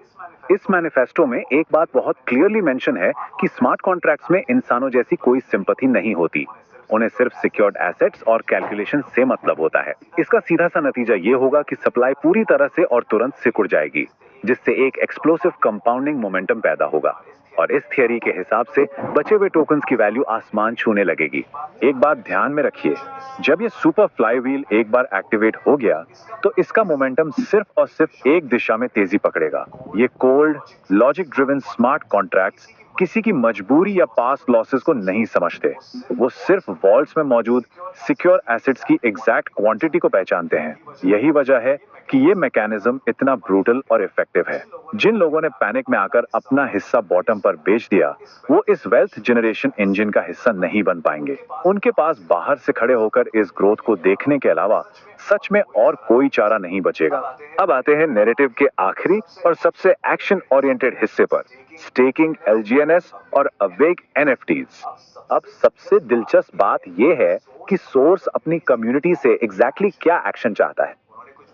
इस मैनिफेस्टो में एक बात बहुत क्लियरली मेंशन है कि स्मार्ट कॉन्ट्रैक्ट्स में इंसानों जैसी कोई सिंपैथी नहीं होती। उन्हें सिर्फ सिक्योर्ड एसेट्स और कैलकुलेशन से मतलब होता है। इसका सीधा सा नतीजा ये होगा कि सप्लाई पूरी तरह से और तुरंत सिकुड़ जाएगी, जिससे एक एक्सप्लोसिव कंपाउंडिंग मोमेंटम पैदा होगा और इस थियरी के हिसाब से बचे हुए टोकन्स की वैल्यू आसमान छूने लगेगी। एक बात ध्यान में रखिए, जब ये सुपर फ्लाईव्हील एक बार एक्टिवेट हो गया तो इसका मोमेंटम सिर्फ और सिर्फ एक दिशा में तेजी पकड़ेगा। ये cold, logic driven smart contracts किसी की मजबूरी या पास्ट लॉसेस को नहीं समझते। वो सिर्फ वॉल्ट्स में मौजूद सिक्योर एसेट्स की एग्जैक्ट क्वांटिटी को पहचानते हैं। यही वजह है कि ये मैकेनिज्म इतना ब्रूटल और इफेक्टिव है। जिन लोगों ने पैनिक में आकर अपना हिस्सा बॉटम पर बेच दिया, वो इस वेल्थ जनरेशन इंजन का हिस्सा नहीं बन पाएंगे। उनके पास बाहर से खड़े होकर इस ग्रोथ को देखने के अलावा सच में और कोई चारा नहीं बचेगा। अब आते हैं नैरेटिव के आखिरी और सबसे एक्शन ओरिएंटेड हिस्से पर, स्टेकिंग LGNS और अवेक NFTs। अब सबसे दिलचस्प बात यह है कि सोर्स अपनी कम्युनिटी से एग्जैक्टली क्या एक्शन चाहता है।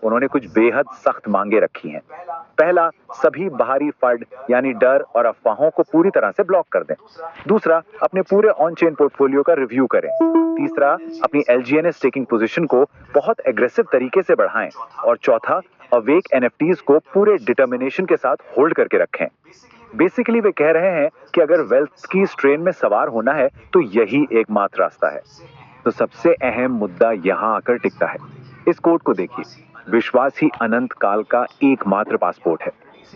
उन्होंने कुछ बेहद सख्त मांगे रखी हैं। पहला, सभी बाहरी फंड यानी डर और अफवाहों को पूरी तरह से ब्लॉक कर दें। दूसरा, अपने पूरे ऑन चेन पोर्टफोलियो का रिव्यू करें। तीसरा, अपनी LGNS स्टेकिंग पोजीशन को बहुत एग्रेसिव तरीके से बढ़ाएं। और चौथा, अवेक NFTs को पूरे डिटर्मिनेशन के साथ होल्ड करके रखें। बेसिकली वे कह रहे हैं कि अगर वेल्थ की स्ट्रेन में सवार होना है तो यही एकमात्र रास्ता है। तो सबसे अहम मुद्दा यहाँ आकर टिकता है। इस कोड को देखिए, विश्वास ही अनंत काल का एकमात्र पासपोर्ट है।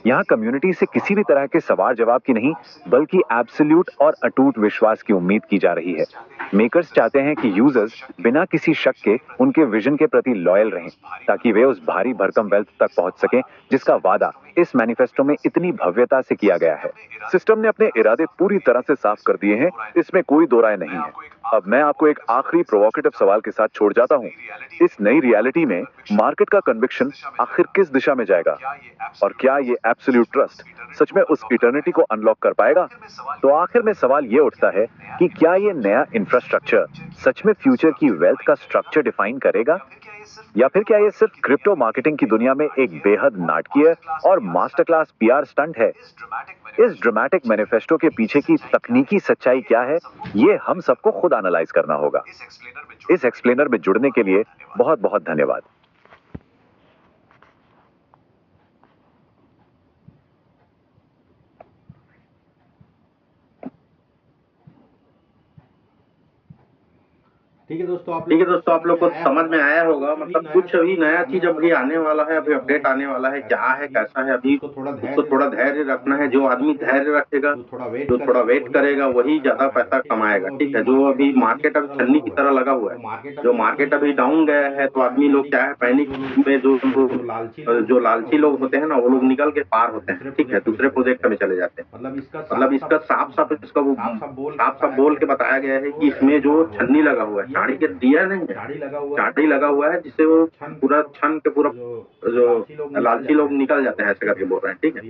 यहाँ कम्युनिटी से किसी भी तरह के सवाल जवाब की नहीं, बल्कि एब्सोल्यूट और अटूट विश्वास की उम्मीद की जा रही है। मेकर्स चाहते हैं कि यूजर्स बिना किसी शक के उनके विजन के प्रति लॉयल रहें, ताकि वे उस भारी भरकम वेल्थ तक पहुंच सकें जिसका वादा इस मैनिफेस्टो में इतनी भव्यता से किया गया है। सिस्टम ने अपने इरादे पूरी तरह से साफ कर दिए हैं, इसमें कोई दो राय नहीं है। अब मैं आपको एक आखिरी प्रोवोकेटिव सवाल के साथ छोड़ जाता हूँ। इस नई रियलिटी में मार्केट का कन्विक्शन आखिर किस दिशा में जाएगा, और क्या ये एब्सोल्यूट ट्रस्ट सच में उस इटर्निटी को अनलॉक कर पाएगा? तो आखिर में सवाल ये उठता है कि क्या ये नया इंफ्रास्ट्रक्चर सच में फ्यूचर की वेल्थ का स्ट्रक्चर डिफाइन करेगा, या फिर क्या ये सिर्फ क्रिप्टो मार्केटिंग की दुनिया में एक बेहद नाटकीय और मास्टर क्लास PR स्टंट है? इस ड्रामेटिक मैनिफेस्टो के पीछे की तकनीकी सच्चाई क्या है, ये हम सबको खुद एनालाइज करना होगा। इस एक्सप्लेनर में जुड़ने के लिए बहुत बहुत धन्यवाद। ठीक है दोस्तों, आप लोग को समझ में आया होगा। मतलब कुछ अभी नया चीज अभी आने वाला है, अभी अपडेट आने वाला है। क्या है, कैसा है, अभी उसको थोड़ा धैर्य रखना है। जो आदमी धैर्य रखेगा, जो थोड़ा वेट करेगा, वही ज्यादा पैसा कमाएगा। ठीक है, जो अभी मार्केट अभी छन्नी की तरह लगा हुआ है, जो मार्केट अभी डाउन गया है, तो आदमी लोग क्या है, पैनिक में जो लालची लोग होते हैं ना, वो लोग निकल के पार होते हैं। ठीक है, दूसरे प्रोजेक्ट में चले जाते हैं। मतलब इसका साफ साफ बोल के बताया गया है कि इसमें जो छन्नी लगा हुआ है, गाड़ी के दिया नहीं है, चाटी लगा हुआ है, जिससे वो पूरा छन के पूरा जो लालची लोग निकल जाते हैं, ऐसे करके बोल रहे हैं। ठीक है,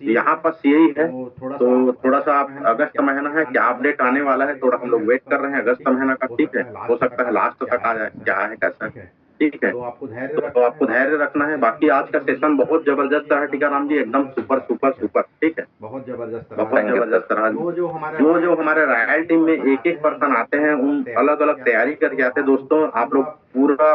यहाँ पर यही है। तो थोड़ा सा अगस्त महीना है, क्या अपडेट आने वाला है, थोड़ा हम लोग वेट कर रहे हैं अगस्त महीना का। ठीक है, हो सकता है लास्ट तक आ जाए, क्या है कैसा है। ठीक है, तो आपको धैर्य रखना है। बाकी आज का सेशन बहुत जबरदस्त रहा टीकाराम जी, एकदम सुपर सुपर सुपर। ठीक है, बहुत जबरदस्त रहा। जो हमारे रॉयल टीम में एक एक पर्सन आते हैं, उन अलग अलग तैयारी करके आते हैं। दोस्तों, आप लोग पूरा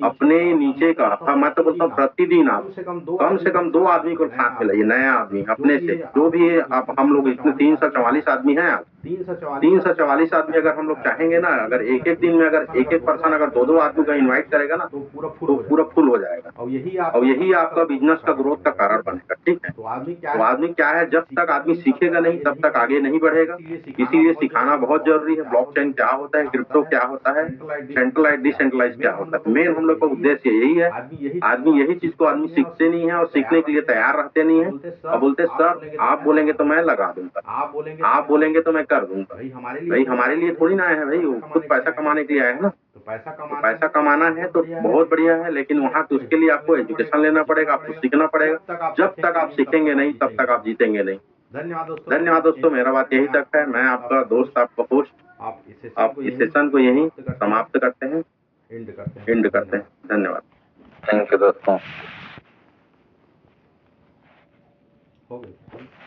अपने नीचे का, मैं तो बोलता हूँ प्रतिदिन आप कम से कम 2 आदमी को साथ में लाइए, नया आदमी अपने से, जो भी है। आप हम लोग इतने 344 आदमी हैं, 344 आदमी अगर हम लोग चाहेंगे ना, अगर एक एक दिन में अगर एक एक पर्सन अगर 2-2 आदमी का इन्वाइट करेगा ना, तो पूरा फुल हो जाएगा। और यही आपका बिजनेस का ग्रोथ का कारण बनेगा। ठीक है, तो आदमी क्या है, जब तक आदमी सीखेगा नहीं तब तक आगे नहीं बढ़ेगा। इसीलिए सिखाना बहुत जरूरी है। ब्लॉकचेन क्या होता है, क्रिप्टो क्या होता है, सेंट्रलाइज डिसेंट्रलाइज क्या होता है। मेन हम लोग का उद्देश्य यही है। आदमी यही चीज को आदमी सीखते नहीं है और सीखने के लिए तैयार रहते नहीं है, और बोलते सर आप बोलेंगे तो मैं लगा दूंगा, आप बोलेंगे तो मैं कर दूंगा। भाई हमारे लिए थोड़ी ना आया है भाई, वो खुद पैसा कमाने के लिए आया है ना। पैसा कमाना है तो बहुत बढ़िया है, लेकिन वहाँ तो उसके लिए आपको एजुकेशन लेना पड़ेगा, आपको सीखना पड़ेगा। जब तक आप सीखेंगे नहीं तब तक आप जीतेंगे नहीं। धन्यवाद दोस्तों, मेरा बात यही तक है। मैं आपका दोस्त, आपका होस्ट, आप इस सेशन को यहीं समाप्त करते हैं, एंड करते हैं। धन्यवाद। थैंक यू दोस्तों। हो गई।